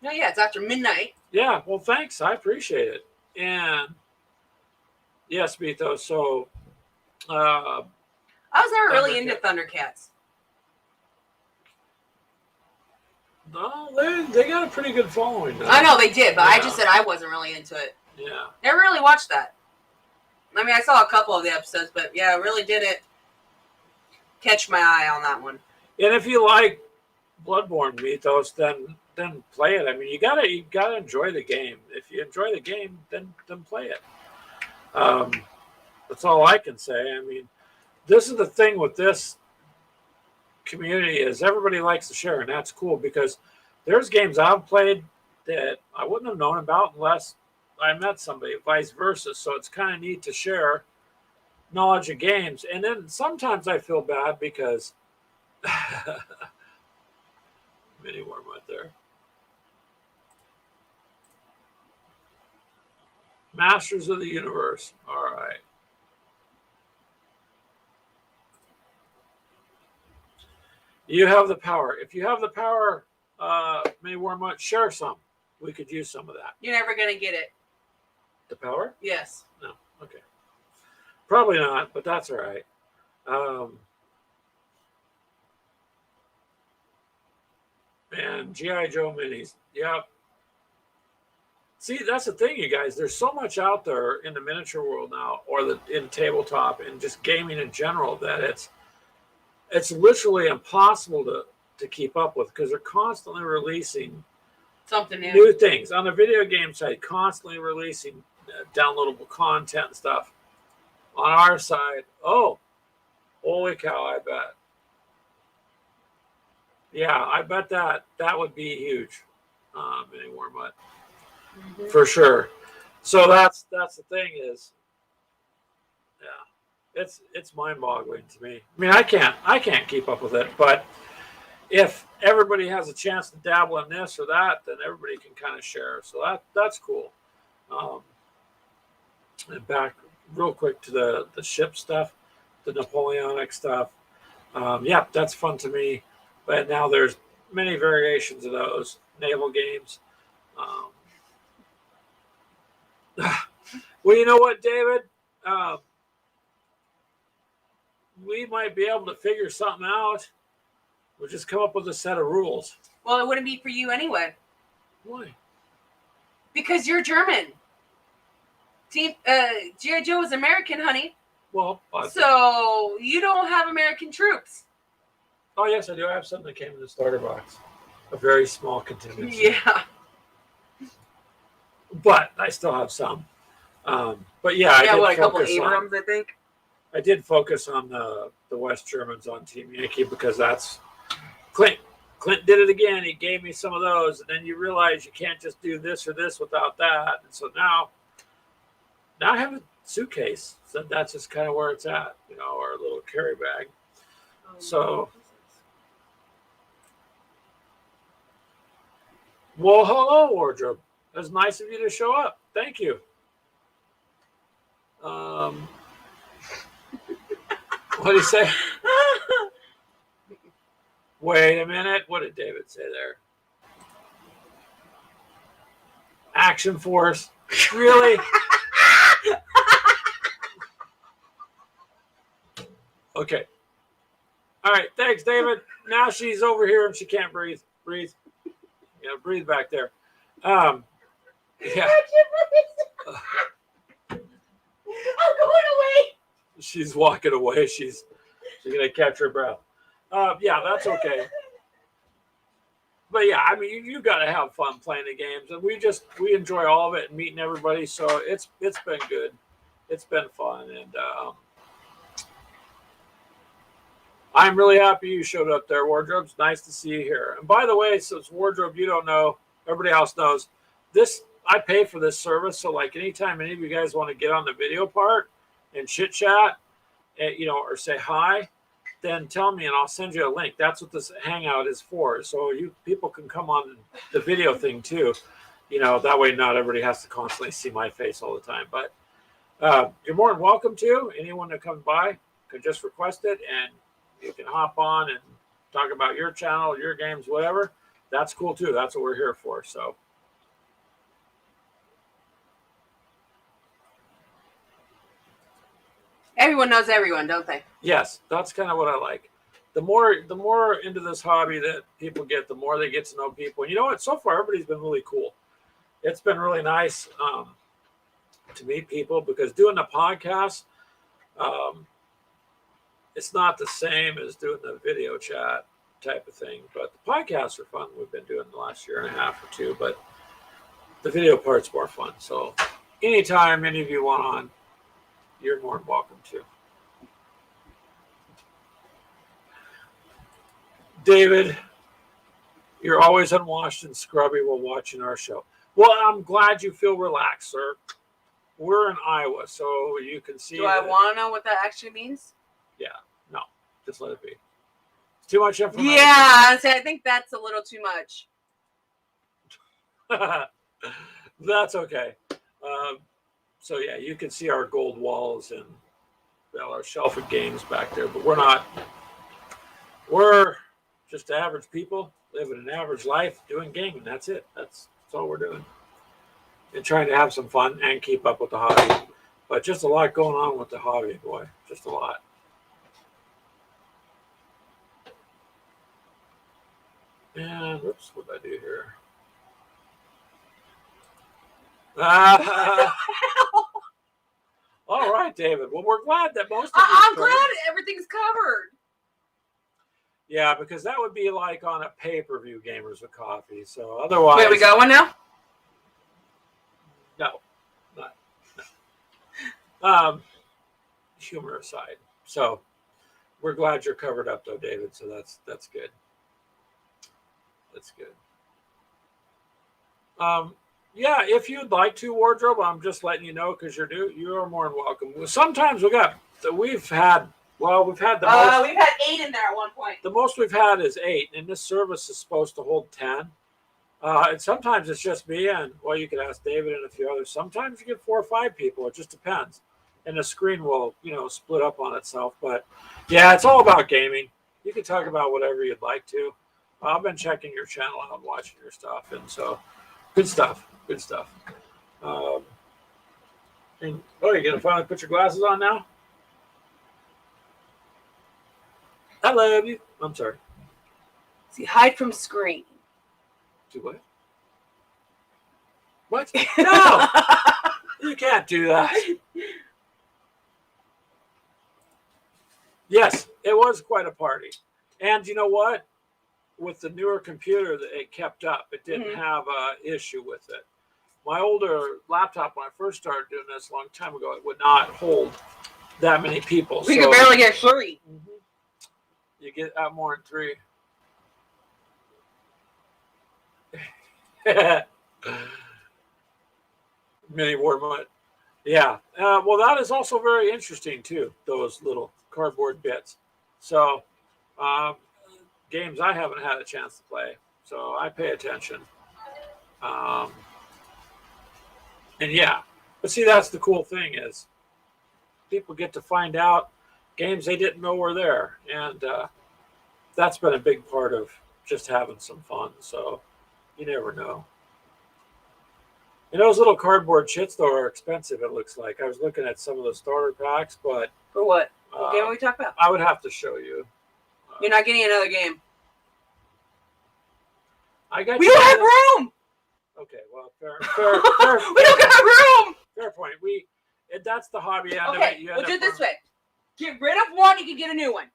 yeah, it's after midnight. Yeah, well, thanks. I appreciate it. And yes, Beto, so I was never really into Thundercat. Thundercats. no, they got a pretty good following now. I know they did, but I Yeah. just said I wasn't really into it. Yeah. Never really watched that. I mean, I saw a couple of the episodes, but yeah, it really didn't catch my eye on that one. And if you like Bloodborne Mythos, then play it. I mean, you gotta enjoy the game. If you enjoy the game, then play it. That's all I can say. I mean, this is the thing with this community is everybody likes to share, and that's cool because there's games I've played that I wouldn't have known about unless I met somebody, vice versa. So it's kind of neat to share knowledge of games. And then sometimes I feel bad because mini worm right there. Masters of the Universe. All right. You have the power. If you have the power, mini worm, share some. We could use some of that. You're never going to get it. The power? Yes. No. Okay. Probably not, but that's all right. And G.I. Joe minis. Yep. See, that's the thing, you guys. There's so much out there in the miniature world now, or in tabletop and just gaming in general, that it's literally impossible to keep up with because they're constantly releasing Something new. new things on the video game side, constantly releasing downloadable content and stuff. On our side, oh, holy cow! I bet. Yeah, I bet that would be huge. Mini Wormbutt for sure. So that's the thing is, yeah, it's mind-boggling to me. I mean, I can't keep up with it, but if everybody has a chance to dabble in this or that, then everybody can kind of share. So that's cool. And back real quick to the ship stuff, the Napoleonic stuff. Yeah, that's fun to me. But now there's many variations of those naval games. Well, you know what, David? We might be able to figure something out. We'll just come up with a set of rules. Well, it wouldn't be for you anyway. Why? Because you're German. G.I. Joe is American, honey. Well, So you don't have American troops. oh yes, I do. I have something that came in the starter box. A very small contingency. Yeah. But I still have some. But yeah, I did a couple focus Abrams, I think. I did focus on the West Germans on Team Yankee because that's Clint. Clint did it again. He gave me some of those, and then you realize you can't just do this or this without that. And so now I have a suitcase. So that's just kind of where it's at, our little carry bag. So, well, hello, wardrobe. It's nice of you to show up. Thank you. What did he say? Wait a minute. What did David say there? Action Force. Really? Okay. All right. Thanks, David. Now she's over here and she can't breathe. Breathe. Breathe back there. Yeah. I'm going away. She's walking away. She's gonna catch her breath. Yeah, that's okay. But yeah, I mean, you got to have fun playing the games, and we enjoy all of it and meeting everybody. So it's been good. It's been fun, and I'm really happy you showed up there, Wardrobe's nice to see you here. And by the way, since Wardrobe, you don't know, everybody else knows this. I pay for this service, so like anytime any of you guys want to get on the video part and chit chat, or say hi, then tell me and I'll send you a link. That's what this Hangout is for. So you people can come on the video thing too. That way not everybody has to constantly see my face all the time. But you're more than welcome to. Anyone that comes by can just request it and you can hop on and talk about your channel, your games, whatever. That's cool too. That's what we're here for. So. Everyone knows everyone, don't they? Yes, that's kind of what I like. The more into this hobby that people get, the more they get to know people. And you know what? So far, everybody's been really cool. It's been really nice to meet people because doing the podcast, it's not the same as doing the video chat type of thing. But the podcasts are fun. We've been doing the last year and a half or two, but the video part's more fun. So anytime any of you want on, you're more than welcome to. David, you're always unwashed and scrubby while watching our show. Well, I'm glad you feel relaxed, sir. We're in Iowa, so you can see. Do I want to know what that actually means? Yeah, no, just let it be. It's too much information. Yeah, I think that's a little too much. That's okay. So yeah, you can see our gold walls and our shelf of games back there, but we're just average people living an average life doing gaming. That's it. That's all we're doing. And trying to have some fun and keep up with the hobby. But just a lot going on with the hobby, boy. Just a lot. And oops, what did I do here? All right, David. Well, we're glad that most of I'm glad everything's covered. Yeah, because that would be like on a pay-per-view Gamers with Coffee. So otherwise, Wait, we got one now? No, not. Humor aside, so we're glad you're covered up, though, David. So that's good. That's good. Yeah, if you'd like to, Wardrobe, I'm just letting you know because you're new. You are more than welcome. Sometimes we've had the most. We've had 8 in there at one point. The most we've had is 8, and this service is supposed to hold 10. And sometimes it's just me, and well, you could ask David and a few others. Sometimes you get 4 or 5 people. It just depends, and the screen will, split up on itself. But yeah, it's all about gaming. You can talk about whatever you'd like to. I've been checking your channel out and watching your stuff, and so good stuff. Good stuff. And you're gonna finally put your glasses on now? I love you. I'm sorry. See, hide from screen. Do what? What? No, you can't do that. Yes, it was quite a party. And you know what? With the newer computer, that it kept up. It didn't have an issue with it. My older laptop, when I first started doing this a long time ago, it would not hold that many people. We could barely get 3. You get out more than 3. Many more money. Yeah. Well, that is also very interesting too. Those little cardboard bits. So, games I haven't had a chance to play, so I pay attention. And yeah, but see, that's the cool thing is people get to find out games they didn't know were there, and that's been a big part of just having some fun. So you never know. And those little cardboard shits though are expensive. It looks like I was looking at some of the starter packs, but For what? What game are we talking about? I would have to show you. You're not getting another game. I got. We you don't have this. room. Okay, well, fair, We don't have room. fair point. That's the hobby end of it. Okay, You end we'll do up it this with- way. Get rid of one, you can get a new one.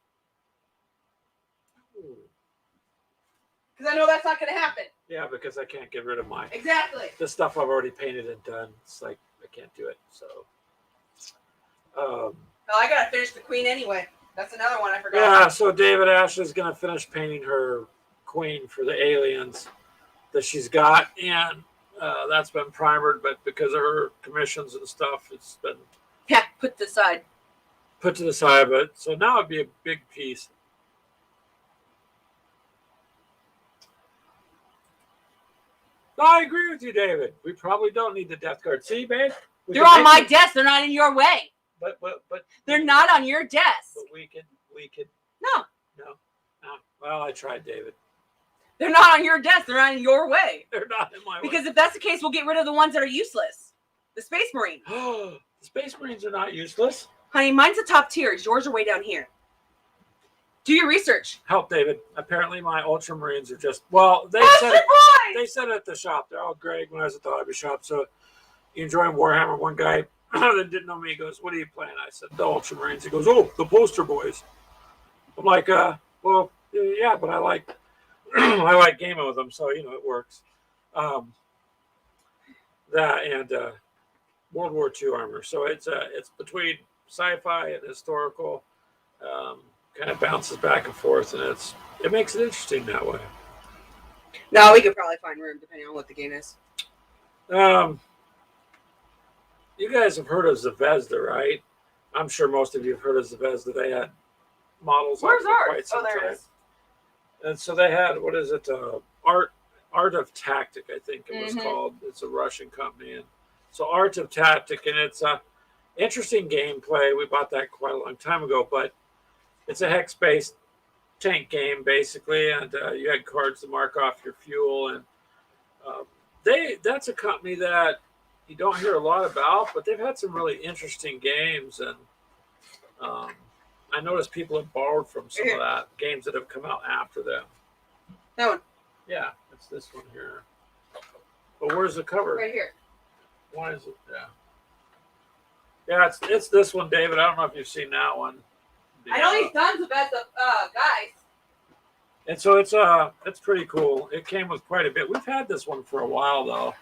Because I know that's not going to happen. Yeah, because I can't get rid of mine. Exactly. The stuff I've already painted and done. It's like I can't do it. So, Well, I got to finish the queen anyway. That's another one I forgot. yeah. So David Ashley's gonna finish painting her queen for the aliens that she's got, and that's been primered. But because of her commissions and stuff, it's been Yeah, put this aside. put to the side. But so now it'd be a big piece. No, I agree with you, David. We probably don't need the death guard. See, babe? We They're can on make my it- desk. They're not in your way. But They're not on your desk. But we could. No, No. Well, I tried, David. they're not on your desk. They're not in your way. They're not in my Because if that's the case, we'll get rid of the ones that are useless. The Space Marine. way. The Space Marines are not useless. Honey, mine's the top tier. Yours are way down here. Do your research. Help, David. Apparently, my Ultramarines are just they Oh, said surprise! they said it at the shop. They're all Greg when I was at the hobby shop. So you enjoying Warhammer? One guy that didn't know me goes, "What are you playing?" I said, "The Ultramarines." He goes, "Oh, the poster boys." I'm like, well, yeah, but I like I like gaming with them, so it works. That and World War II armor. So it's between sci-fi and historical. Kind of bounces back and forth, and it makes it interesting that way. No, we could probably find room depending on what the game is. You guys have heard of Zvezda, right? I'm sure most of you have heard of Zvezda. They had models. Where's for ours? quite some Oh, there time. it is. And so they had, what is it? Art of Tactic, I think it was Mhm. called. It's a Russian company, and so Art of Tactic, and it's a interesting gameplay. We bought that quite a long time ago, but it's a hex-based tank game basically, and you had cards to mark off your fuel, and that's a company that you don't hear a lot about, but they've had some really interesting games, and I noticed people have borrowed from some of that games that have come out after them. That one. Yeah, it's this one here. But where's the cover? Right here. Why is it? Yeah, it's this one, David. I don't know if you've seen that one. I know these tons of guys. And so it's pretty cool. It came with quite a bit. We've had this one for a while though,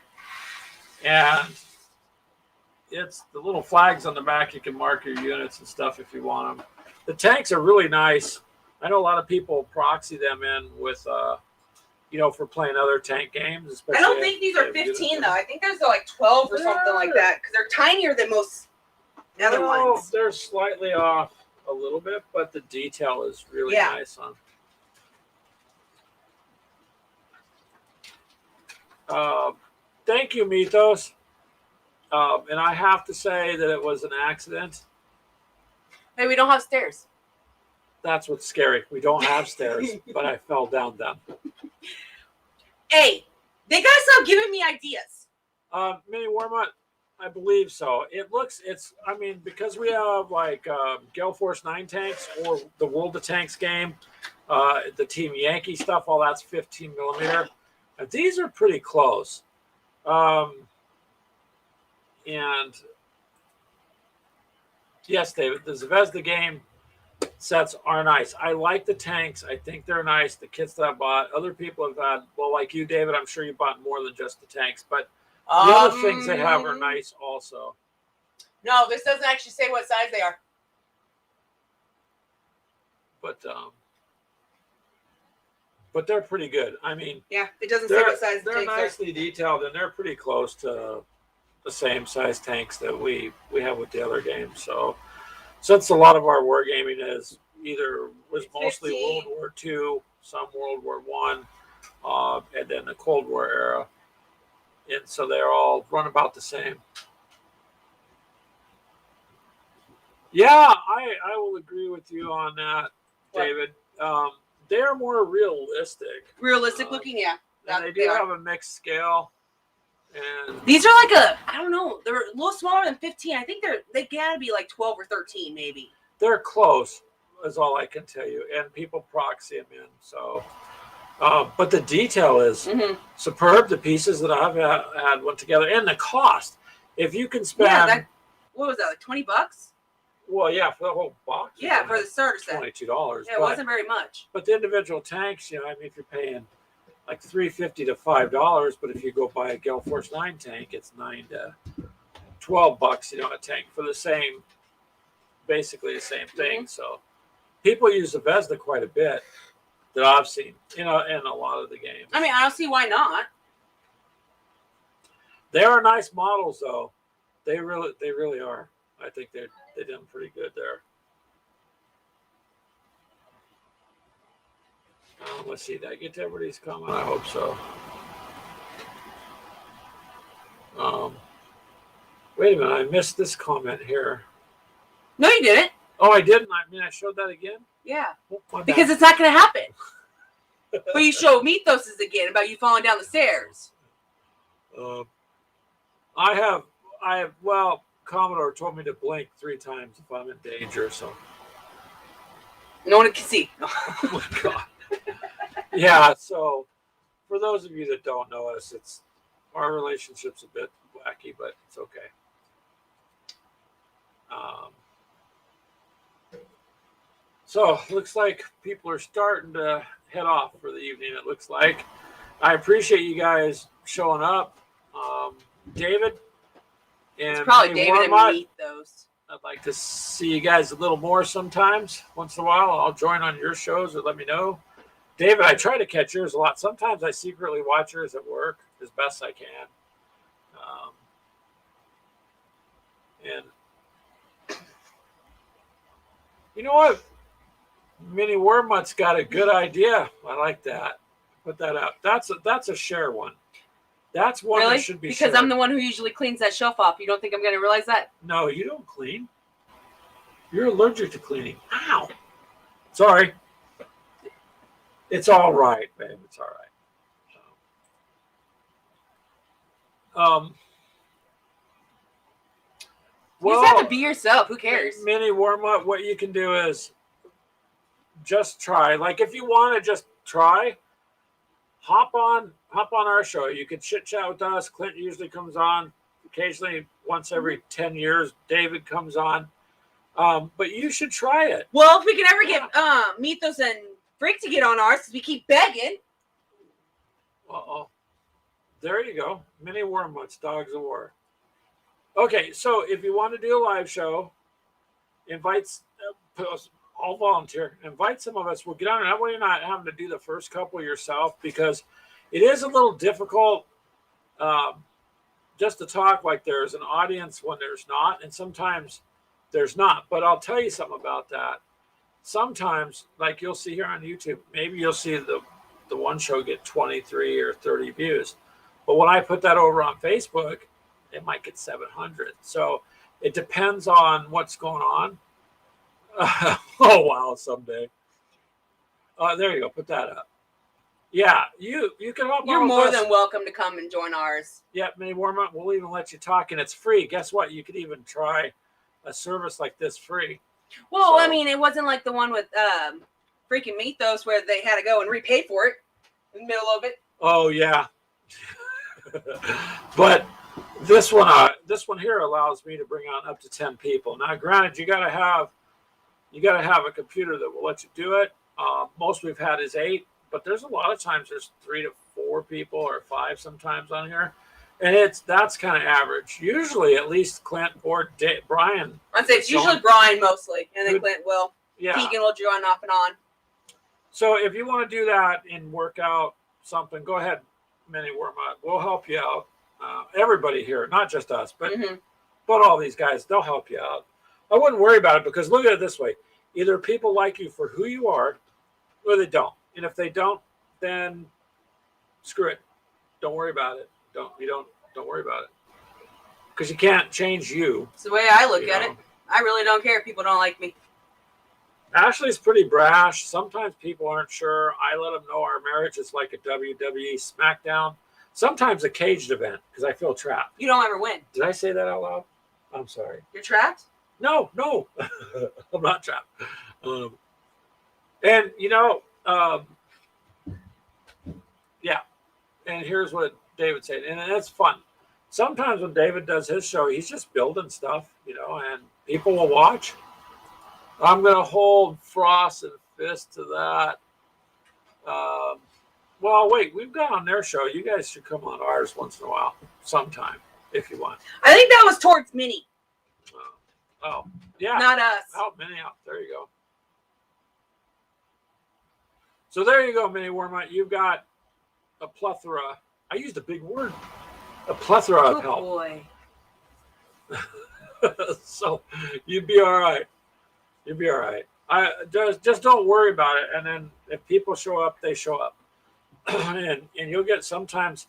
and it's the little flags on the back. You can mark your units and stuff if you want them. The tanks are really nice. I know a lot of people proxy them in with, for playing other tank games. I Especially don't think these are 15 though. I think there's like 12 or something like that because they're tinier than most other ones. They're slightly off a little bit, but the detail is really nice on. Thank you, Mythos. And I have to say that it was an accident. Hey, we don't have stairs. That's what's scary. We don't have stairs, but I fell down them. Hey, they gotta stop giving me ideas. Mini Warmut, I believe so. I mean, because we have like Gale Force 9 tanks or the World of Tanks game, the Team Yankee stuff, all that's 15 millimeter. And these are pretty close. And yes, David, the Zvezda game sets are nice. I like the tanks. I think they're nice. The kits that I bought, other people have had, well, like you, David, I'm sure you bought more than just the tanks, but the other things they have are nice also. No, this doesn't actually say what size they are. But they're pretty good. I mean, yeah, it doesn't say what size the they're tanks nicely detailed, and they're pretty close to the same size tanks that we have with the other games. So since a lot of our wargaming was mostly 15. World War II, some World War I, and then the Cold War era, and so they're all run about the same. Yeah, I will agree with you on that, What? David. They're more realistic. Realistic looking, yeah. And they do have a mixed scale. And These are like I don't know, they're a little smaller than 15. I think they gotta be like 12 or 13 maybe. they're close, is all I can tell you. And people proxy them in. So, but the detail is superb. The pieces that I've had went together, and the cost. If you can spend, what was that, like $20? well, yeah, for the whole box. Yeah, for the starter set. $22. Yeah, it wasn't very much. But the individual tanks, I mean, if you're paying like $3.50 to $5, but if you go buy a Gale Force 9 tank, it's $9 to $12, a tank for the same, basically the same thing. So people use the Zvezda quite a bit that I've seen, in a lot of the games. I mean, I don't see why not. They are nice models, though. They really are. I think they did them pretty good there. Let's see. Did I get to everybody's comment? I hope so. Wait a minute. I missed this comment here. No, you didn't. Oh, I didn't. I mean, I showed that again. Yeah. Oh, my bad. Because it's not going to happen. But you showed Mythos again about you falling down the stairs. Well, Commodore told me to blink 3 times if I'm in danger, so. No one can see. Oh my God. Yeah, so for those of you that don't know us, our relationship's a bit wacky, but it's okay. So looks like people are starting to head off for the evening. It looks like. I appreciate you guys showing up, David. And It's probably Mini David and Warmut. Mythos. I'd like to see you guys a little more sometimes. Once in a while, I'll join on your shows or let me know. David, I try to catch yours a lot. Sometimes I secretly watch yours at work as best I can. And you know what? Mini Warmut's got a good idea. I like that. Put that out. That's a share one. That's one Really? that should be Because shared. I'm the one who usually cleans that shelf off. You don't think I'm going to realize that? No, you don't clean. You're allergic to cleaning. Ow. Sorry. It's all right, babe. It's all right. You just have to be yourself. Who cares? Mini Warmut, what you can do is just try. Like if you want to just try, hop on our show. You can chit chat with us. Clint usually comes on occasionally, once every 10 years. David comes on. But you should try it. Well, if we can ever get Mythos and Freak to get on ours, because we keep begging. Uh-oh. There you go. Mini Warmuts, Dogs of War. Okay, so if you want to do a live show, I'll volunteer. Invite some of us. We'll get on it. That way you're not having to do the first couple yourself, because it is a little difficult just to talk like there's an audience when there's not, and sometimes there's not. But I'll tell you something about that. Sometimes, like you'll see here on YouTube, maybe you'll see the one show get 23 or 30 views. But when I put that over on Facebook, it might get 700. So it depends on what's going on. Oh wow, someday. There you go. Put that up. Yeah, you can hop You're on more with us. than welcome to come and join ours. Yeah, mini warm up. We'll even let you talk, and it's free. Guess what? You could even try a service like this free. Well, I So- mean, it wasn't like the one with freaking Mythos where they had to go and repay for it in the middle of it. Oh yeah. But this one here allows me to bring on up to 10 people. Now, granted, you gotta have a computer that will let you do it. Most we've had is 8, but there's a lot of times there's 3 to 4 people or 5 sometimes on here, and that's kind of average. Usually, at least Clint or Brian. I'd say it's Sean. usually Brian mostly, and then Good. Clint will. Yeah. Keegan will join off and on. So if you want to do that and work out something, go ahead, Mini Warm Up. We'll help you out. Everybody here, not just us, but Mhm. all these guys, they'll help you out. I wouldn't worry about it because look at it this way: either people like you for who you are, or they don't. And if they don't, then screw it. Don't worry about it. Don't worry about it because you can't change you. It's the way I look you at know. it. I really don't care if people don't like me. Ashley's pretty brash. Sometimes people aren't sure. I let them know our marriage is like a WWE SmackDown. Sometimes a caged event because I feel trapped. You don't ever win. Did I say that out loud? I'm sorry. You're trapped? No, I'm not trapped. And yeah. And here's what David said, and it's fun. Sometimes when David does his show, he's just building stuff, and people will watch. I'm gonna hold Frost and Fist to that. Well, wait, we've got on their show. You guys should come on ours once in a while, sometime, if you want. I think that was towards Minnie, Oh, yeah. not us. Out, Mini out. There you go. So there you go, Mini Warm-Up. You've got a plethora. I used a big word. A plethora of Good help. boy. So you'd be all right. You'd be all right. I just don't worry about it. And then if people show up, they show up. and you'll get sometimes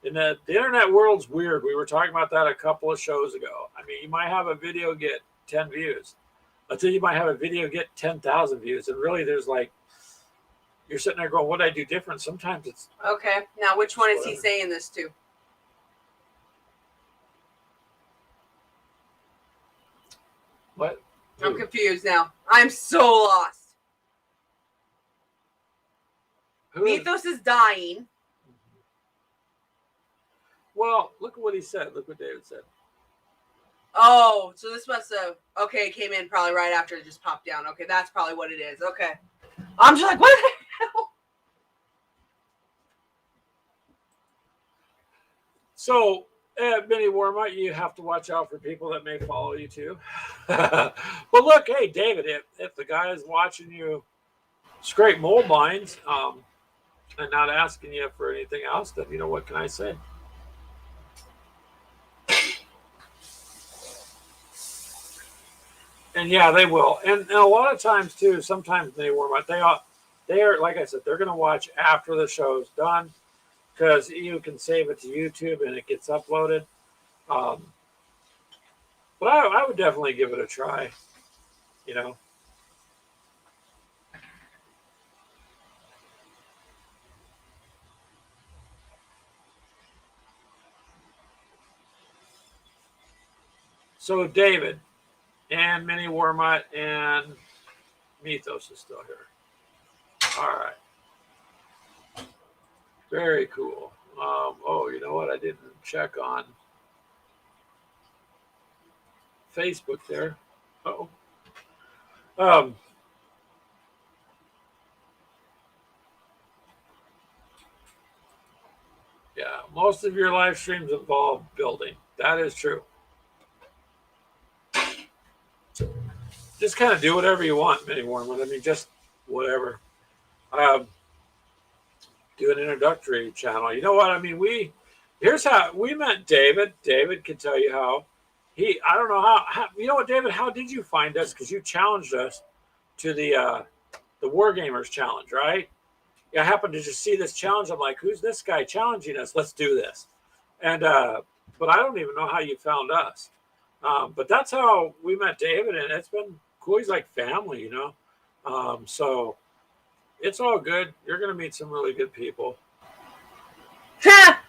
in the internet world's weird. We were talking about that a couple of shows ago. I mean, you might have a video get 10 views until you might have a video get 10,000 views. And really there's like, you're sitting there going, what did I do different? Sometimes it's Okay, now which one is he Whatever. saying this to? what? I'm confused now. I'm so lost. Who is- Mythos is dying. Well, look at what he said. Look what David said. Oh, so this must have, okay, it came in probably right after it just popped down. Okay, that's probably what it is. Okay. I'm just like, what the hell? So, Mini Warm-Up, you have to watch out for people that may follow you too. But look, hey, David, if the guy is watching you scrape mold lines and not asking you for anything else, then what can I say? And yeah, they will. And a lot of times too, sometimes they warm up. They are, like I said, they're going to watch after the show's done because you can save it to YouTube and it gets uploaded. But I would definitely give it a try, So David and Mini Warmut and Mythos is still here. All right. Very cool. Oh, you know what? I didn't check on Facebook there. Oh. Yeah, most of your live streams involve building. That is true. Just kind of do whatever you want, Mini Warmut. I mean, just whatever. Do an introductory channel. You know what? I mean, here's how we met David. David can tell you how I don't know how you know what, David, how did you find us? Because you challenged us to the War Gamers challenge, right? I happened to just see this challenge. I'm like, who's this guy challenging us? Let's do this. And but I don't even know how you found us. But that's how we met David, and it's been cool. He's like family, you know. So it's all good. You're gonna meet some really good people. Ha!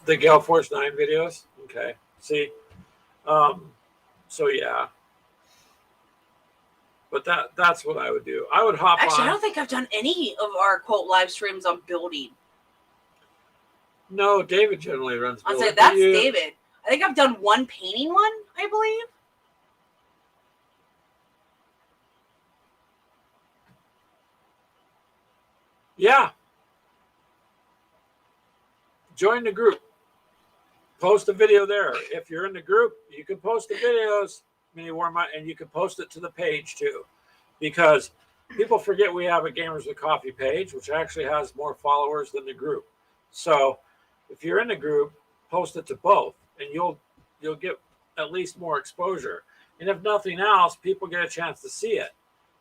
The Gale Force 9 videos. Okay. See. So yeah. But that's what I would do. I would hop Actually, on. I don't think I've done any of our quote live streams on building. No, David generally runs. I'll building. say that's You- David. I think I've done one painting one, I believe. Yeah. Join the group. Post a video there. If you're in the group, you can post the videos, mini warm up, and you can post it to the page too. Because people forget we have a Gamers with Coffee page, which actually has more followers than the group. So if you're in the group, post it to both, and you'll get at least more exposure. And if nothing else, people get a chance to see it.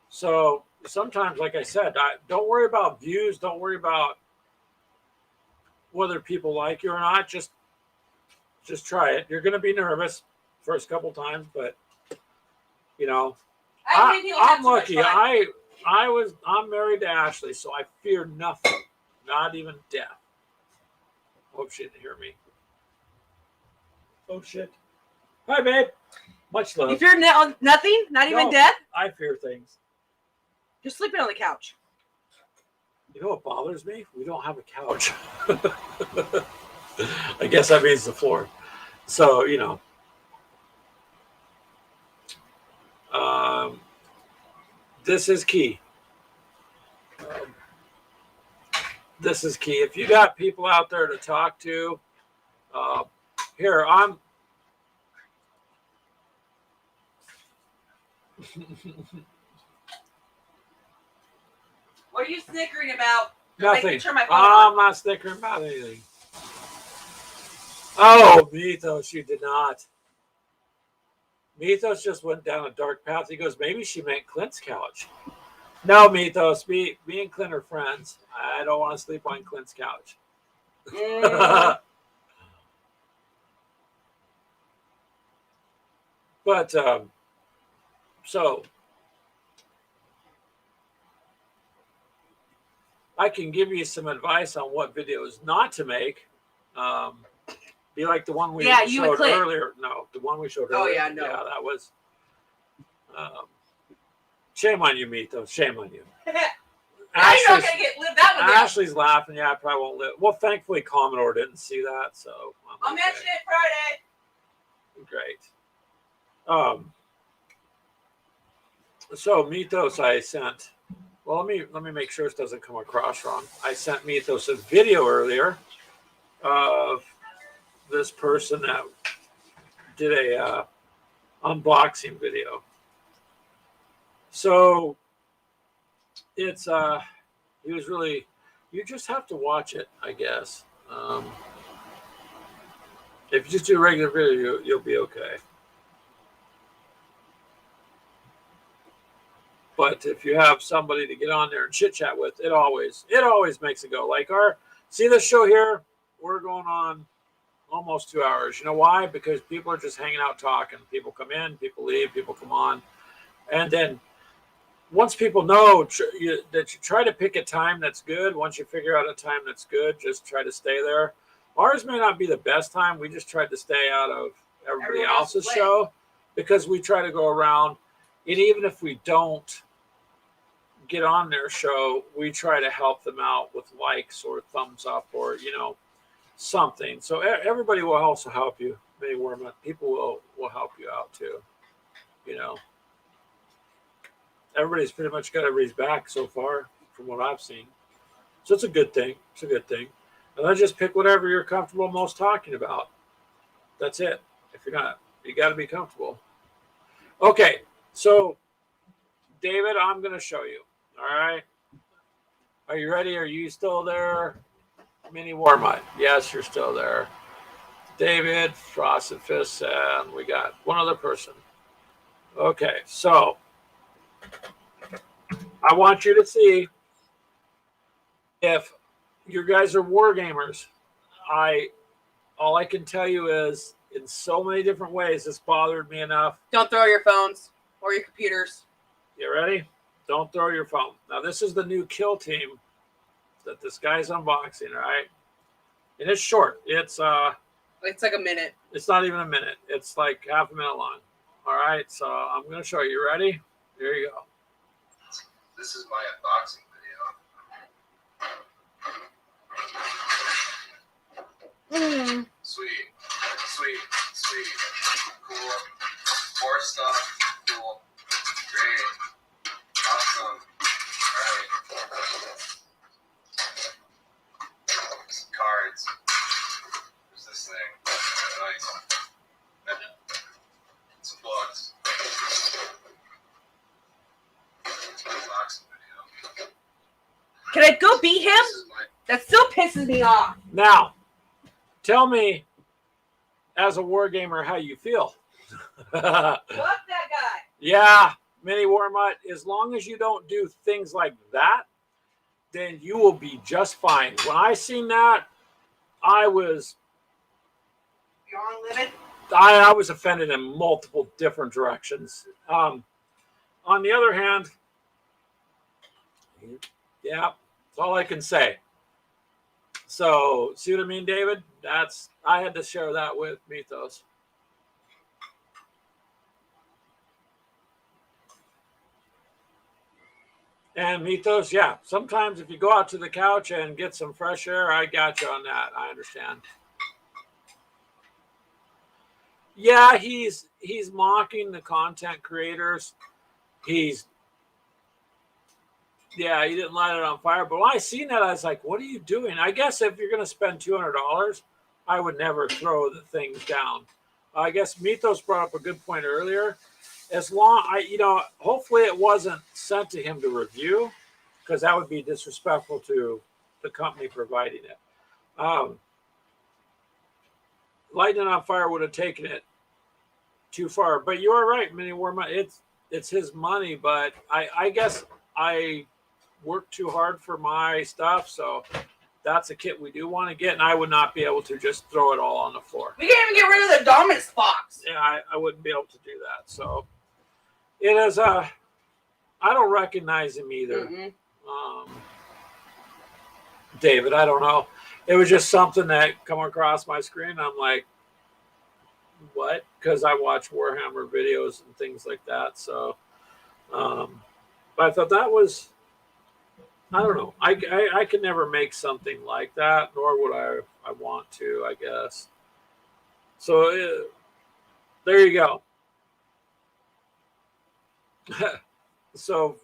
So sometimes, like I said, don't worry about views. Don't worry about whether people like you or not. Just try it. You're going to be nervous first couple times, but you know, I'm lucky. I'm married to Ashley, so I fear nothing, not even death. Hope she didn't hear me. Oh shit! Hi, babe. Much love. You fear nothing? Not even No. death? I fear things. You're sleeping on the couch. You know what bothers me? We don't have a couch. I guess that means the floor. So, you know. This is key. This is key. If you got people out there to talk to, here, I'm. What are you snickering about? Nothing. Make me turn my phone on. I'm not snickering about anything. Oh, Mythos, you did not. Mythos just went down a dark path. He goes, maybe she meant Clint's couch. No, Mythos, me and Clint are friends. I don't want to sleep on Clint's couch. But, so, I can give you some advice on what videos not to make. Be like the one we showed earlier. No, the one we showed earlier. Oh, yeah, no. Yeah, that was. Shame on you, Mythos. Shame on you. Now you're not going to live that one down. Ashley's laughing. Yeah, I probably won't live. Well, thankfully, Commodore didn't see that, so. I'll mention it Friday. Great. So Mythos, I sent. Well, let me make sure this doesn't come across wrong. I sent Mythos a video earlier of this person that did a unboxing video. So it's he was really. You just have to watch it, I guess. If you just do a regular video, you'll be okay. But if you have somebody to get on there and chit chat with, it always makes it go. Like see this show here, we're going on almost 2 hours. You know why? Because people are just hanging out talking. People come in, people leave, people come on. And then once people know that you try to pick a time that's good, once you figure out a time that's good, just try to stay there. Ours may not be the best time. We just tried to stay out of everybody else's show because we try to go around. And even if we don't get on their show, we try to help them out with likes or thumbs up or, something. So everybody will also help you. People will help you out too. Everybody's pretty much got everybody's back so far from what I've seen. So it's a good thing. It's a good thing. And then just pick whatever you're comfortable most talking about. That's it. If you're not, you got to be comfortable. Okay. So, David, I'm going to show you. All right. Are you ready? Are you still there? Mini Warmite. Yes, you're still there. David, Frosted Fists, and we got one other person. Okay. So, I want you to see if you guys are war gamers. All I can tell you is in so many different ways, this bothered me enough. Don't throw your phones or your computers. You ready? Don't throw your phone. Now, this is the new Kill Team that this guy's unboxing, right? And it's short. It's like a minute. It's not even a minute. It's like half a minute long. All right, so I'm going to show you. You ready? Here you go. This is my unboxing video. Sweet, sweet, sweet, cool, more stuff, cool, great, awesome, alright, some cards, there's this thing, nice, some books, it's my unboxing video. Can I go beat him? This is my That still pisses me off. Now, tell me, as a war gamer, how you feel. Fuck that guy. Yeah, Mini War Mutt, as long as you don't do things like that, then you will be just fine. When I seen that, I was Beyond livid. I was offended in multiple different directions. On the other hand, yeah, that's all I can say. So, see what I mean, David? I had to share that with Mythos. And Mythos, yeah, sometimes if you go out to the couch and get some fresh air, I got you on that. I understand. Yeah, he's mocking the content creators. He didn't light it on fire. But when I seen that, I was like, what are you doing? I guess if you're going to spend $200, I would never throw the things down. I guess Mythos brought up a good point earlier. Hopefully it wasn't sent to him to review, because that would be disrespectful to the company providing it. Lighting it on fire would have taken it too far. But you are right, Mini War Mutt. It's his money, but I guess I work too hard for my stuff, so that's a kit we do want to get, and I would not be able to just throw it all on the floor. We can't even get rid of the Dominus box. Yeah, I wouldn't be able to do that. So it is I don't recognize him either. David, I don't know. It was just something that come across my screen. I'm like, what? Because I watch Warhammer videos and things like that. So, but I thought that was, I don't know. I could never make something like that, nor would I want to, I guess. So there you go. So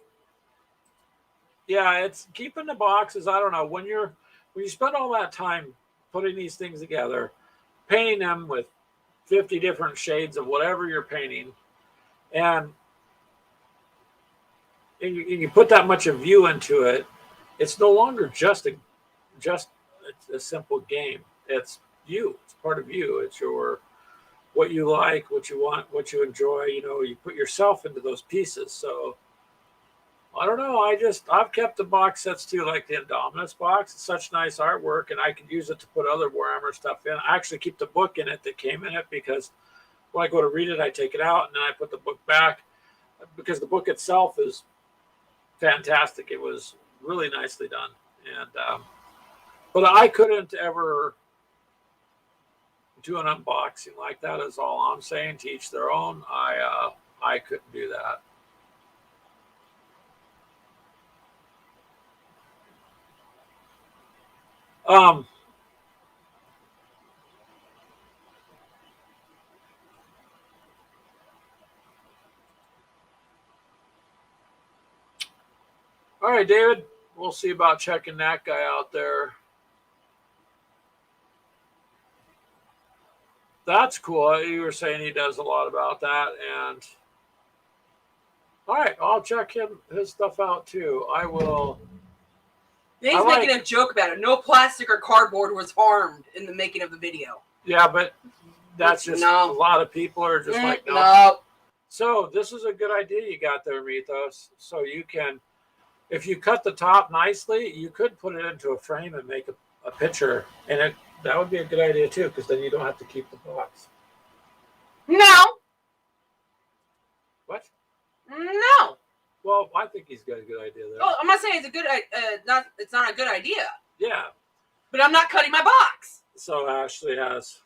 yeah, it's keeping the boxes. I don't know, when you spend all that time putting these things together, painting them with 50 different shades of whatever you're painting, and you put that much of you into it, it's no longer just a simple game. It's you. It's part of you. It's what you like, what you want, what you enjoy. You put yourself into those pieces. So I don't know. I've kept the box sets too, like the Indominus box. It's such nice artwork, and I could use it to put other Warhammer stuff in. I actually keep the book in it that came in it, because when I go to read it, I take it out and then I put the book back, because the book itself is fantastic. It was really nicely done. And but I couldn't ever do an unboxing like that, is all I'm saying. To each their own. I couldn't do that. All right, David, we'll see about checking that guy out there. That's cool. You were saying he does a lot about that. And all right, I'll check his stuff out too. I will. He's making a joke about it. No plastic or cardboard was harmed in the making of the video. Yeah, but that's just a lot of people are just like, no. No. So this is a good idea you got there, Mythos. So you can, if you cut the top nicely, you could put it into a frame and make a picture. And that would be a good idea too, because then you don't have to keep the box. No. What? No. Well, I think he's got a good idea there. Oh, I'm not saying it's a good. It's not a good idea. Yeah. But I'm not cutting my box. So Ashley has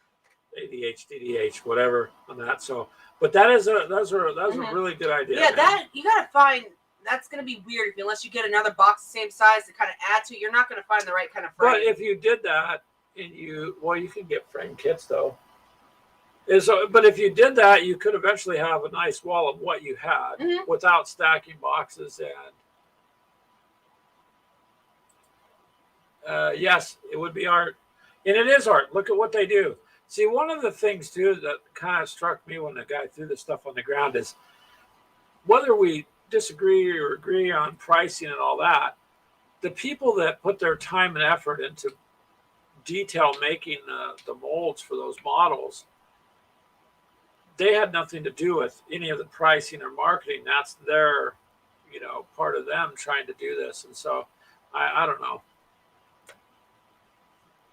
ADHD, whatever on that. So, but that's a really good idea. Yeah, man. that you gotta find. That's gonna be weird unless you get another box the same size to kind of add to it. You're not gonna find the right kind of frame. But if you did that, and you can get frame kits though. But if you did that, you could eventually have a nice wall of what you had without stacking boxes. And yes, it would be art, and it is art. Look at what they do. See, one of the things too that kind of struck me when the guy threw the stuff on the ground is whether we disagree or agree on pricing and all that, the people that put their time and effort into detail making the molds for those models, they had nothing to do with any of the pricing or marketing. That's their, part of them trying to do this. And so I don't know.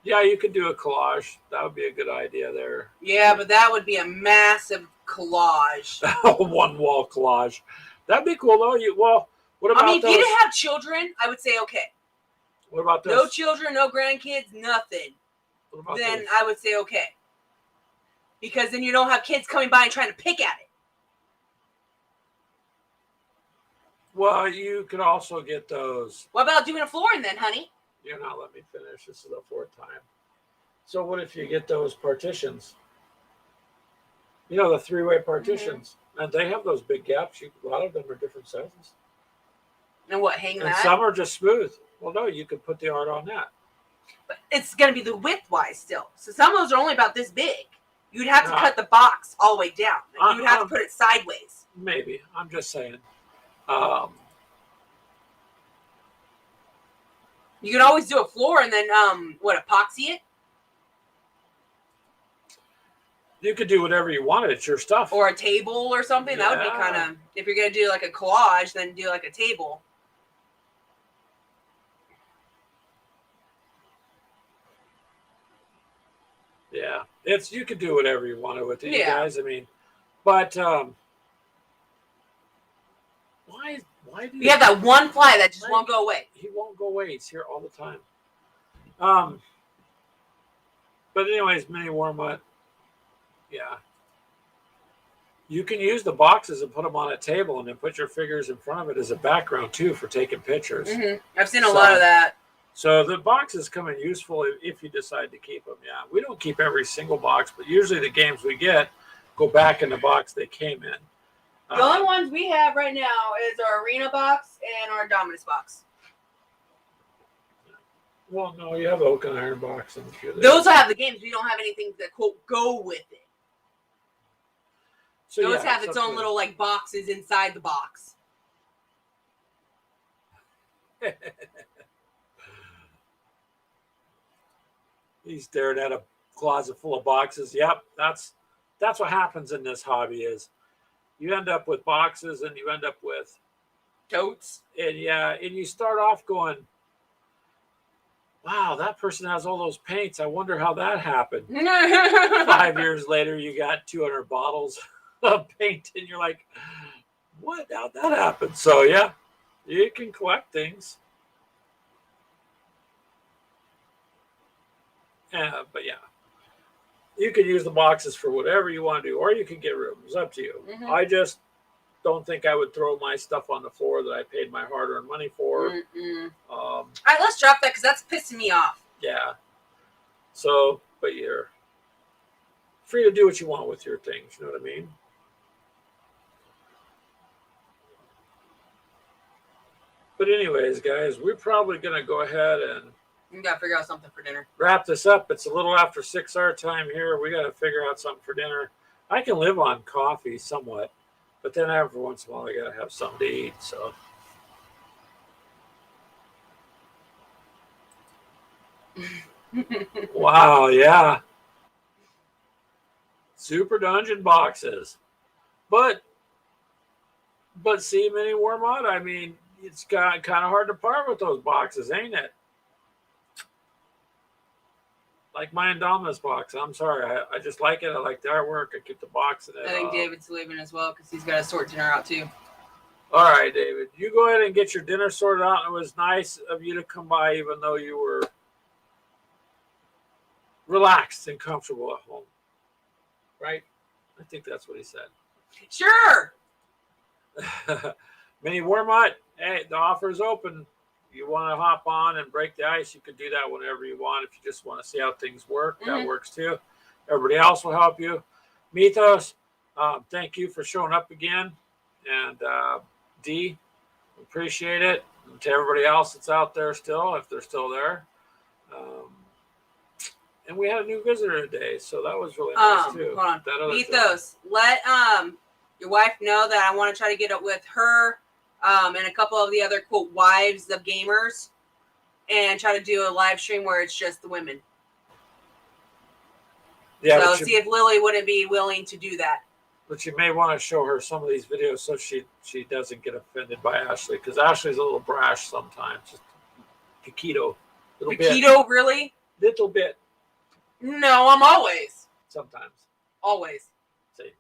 Yeah, you could do a collage. That would be a good idea there. Yeah, but that would be a massive collage. One wall collage. That'd be cool though. What about if you didn't have children, I would say okay. What about those? No children, no grandkids, nothing. What about Then those? I would say okay. Because then you don't have kids coming by and trying to pick at it. Well, you could also get those. What about doing a flooring then, honey? You're not letting me finish. This is the fourth time. So what if you get those partitions? The three-way partitions. And they have those big gaps. A lot of them are different sizes. And what, hang And that? some are just smooth. Well, no, you could put the art on that. But it's going to be the width-wise still. So some of those are only about this big. You'd have to No. cut the box all the way down. Like, you'd have to put it sideways. Maybe. I'm just saying. You can always do a floor and then, epoxy it? You could do whatever you wanted. It's your stuff. Or a table or something. That would be Yeah. kind of, if you're going to do like a collage, then do like a table. Yeah. You could do whatever you wanted with it, you Yeah. guys. I mean, but why do You have that one fly that just won't go away. He won't go away. He's here all the time. But anyways, Mini Wormut. Yeah. You can use the boxes and put them on a table and then put your figures in front of it as a background too for taking pictures. I've seen a lot of that. So the boxes come in useful if you decide to keep them. Yeah, we don't keep every single box, but usually the games we get go back in the box they came in. The only ones we have right now is our Arena box and our Dominus box. Well, no, you have the Oak and Iron box and a few of Those have the games. We don't have anything that, quote, go with it. So, Those yeah, have its own little, like, boxes inside the box. He's staring at a closet full of boxes. Yep, that's what happens in this hobby is you end up with boxes and you end up with Totes. and you start off going, wow, that person has all those paints. I wonder how that happened. 5 years later, you got 200 bottles of paint and you're like, what? How'd that happen? So yeah, you can collect things. But yeah, you can use the boxes for whatever you want to do, or you can get room. It's up to you. I just don't think I would throw my stuff on the floor that I paid my hard-earned money for. All right, let's drop that because that's pissing me off. Yeah. So, but you're free to do what you want with your things. You know what I mean? But anyways, guys, we're probably going to go ahead and We got to figure out something for dinner. wrap this up. It's a little after 6 our time here. We got to figure out something for dinner. I can live on coffee somewhat, but then every once in a while I got to have something to eat. So, wow, yeah, Super Dungeon boxes, but see, Mini Wormut, I mean, it's kind of hard to part with those boxes, ain't it? Like my Indominus box. I'm sorry. I just like it. I like the artwork. I keep the box in it. I think David's leaving as well because he's got to sort dinner out too. All right, David, you go ahead and get your dinner sorted out. It was nice of you to come by, even though you were relaxed and comfortable at home. Right? I think that's what he said. Sure. Mini Warmut, hey, the offer is open. You want to hop on and break the ice, you can do that whenever you want. If you just want to see how things work, that works too. Everybody else will help you. Mythos, thank you for showing up again. And D, appreciate it. And to everybody else that's out there still, if they're still there. And we had a new visitor today, so that was really nice too. Hold on. That other Mythos, let your wife know that I want to try to get up with her and a couple of the other quote wives of gamers and try to do a live stream where it's just the women. Yeah, so see if Lily wouldn't be willing to do that. But you may want to show her some of these videos so she doesn't get offended by Ashley, because Ashley's a little brash sometimes. Just Paquito. Paquito, really? Little bit. No, I'm always. Sometimes. Always. See.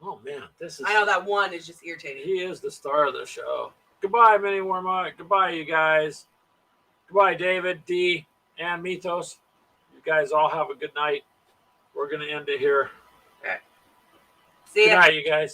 Oh man, this is. I know that one is just irritating. He is the star of the show. Goodbye, Mini Warmut. Goodbye, you guys. Goodbye, David, D, and Mythos. You guys all have a good night. We're gonna end it here. Okay. See ya. Good night, you guys.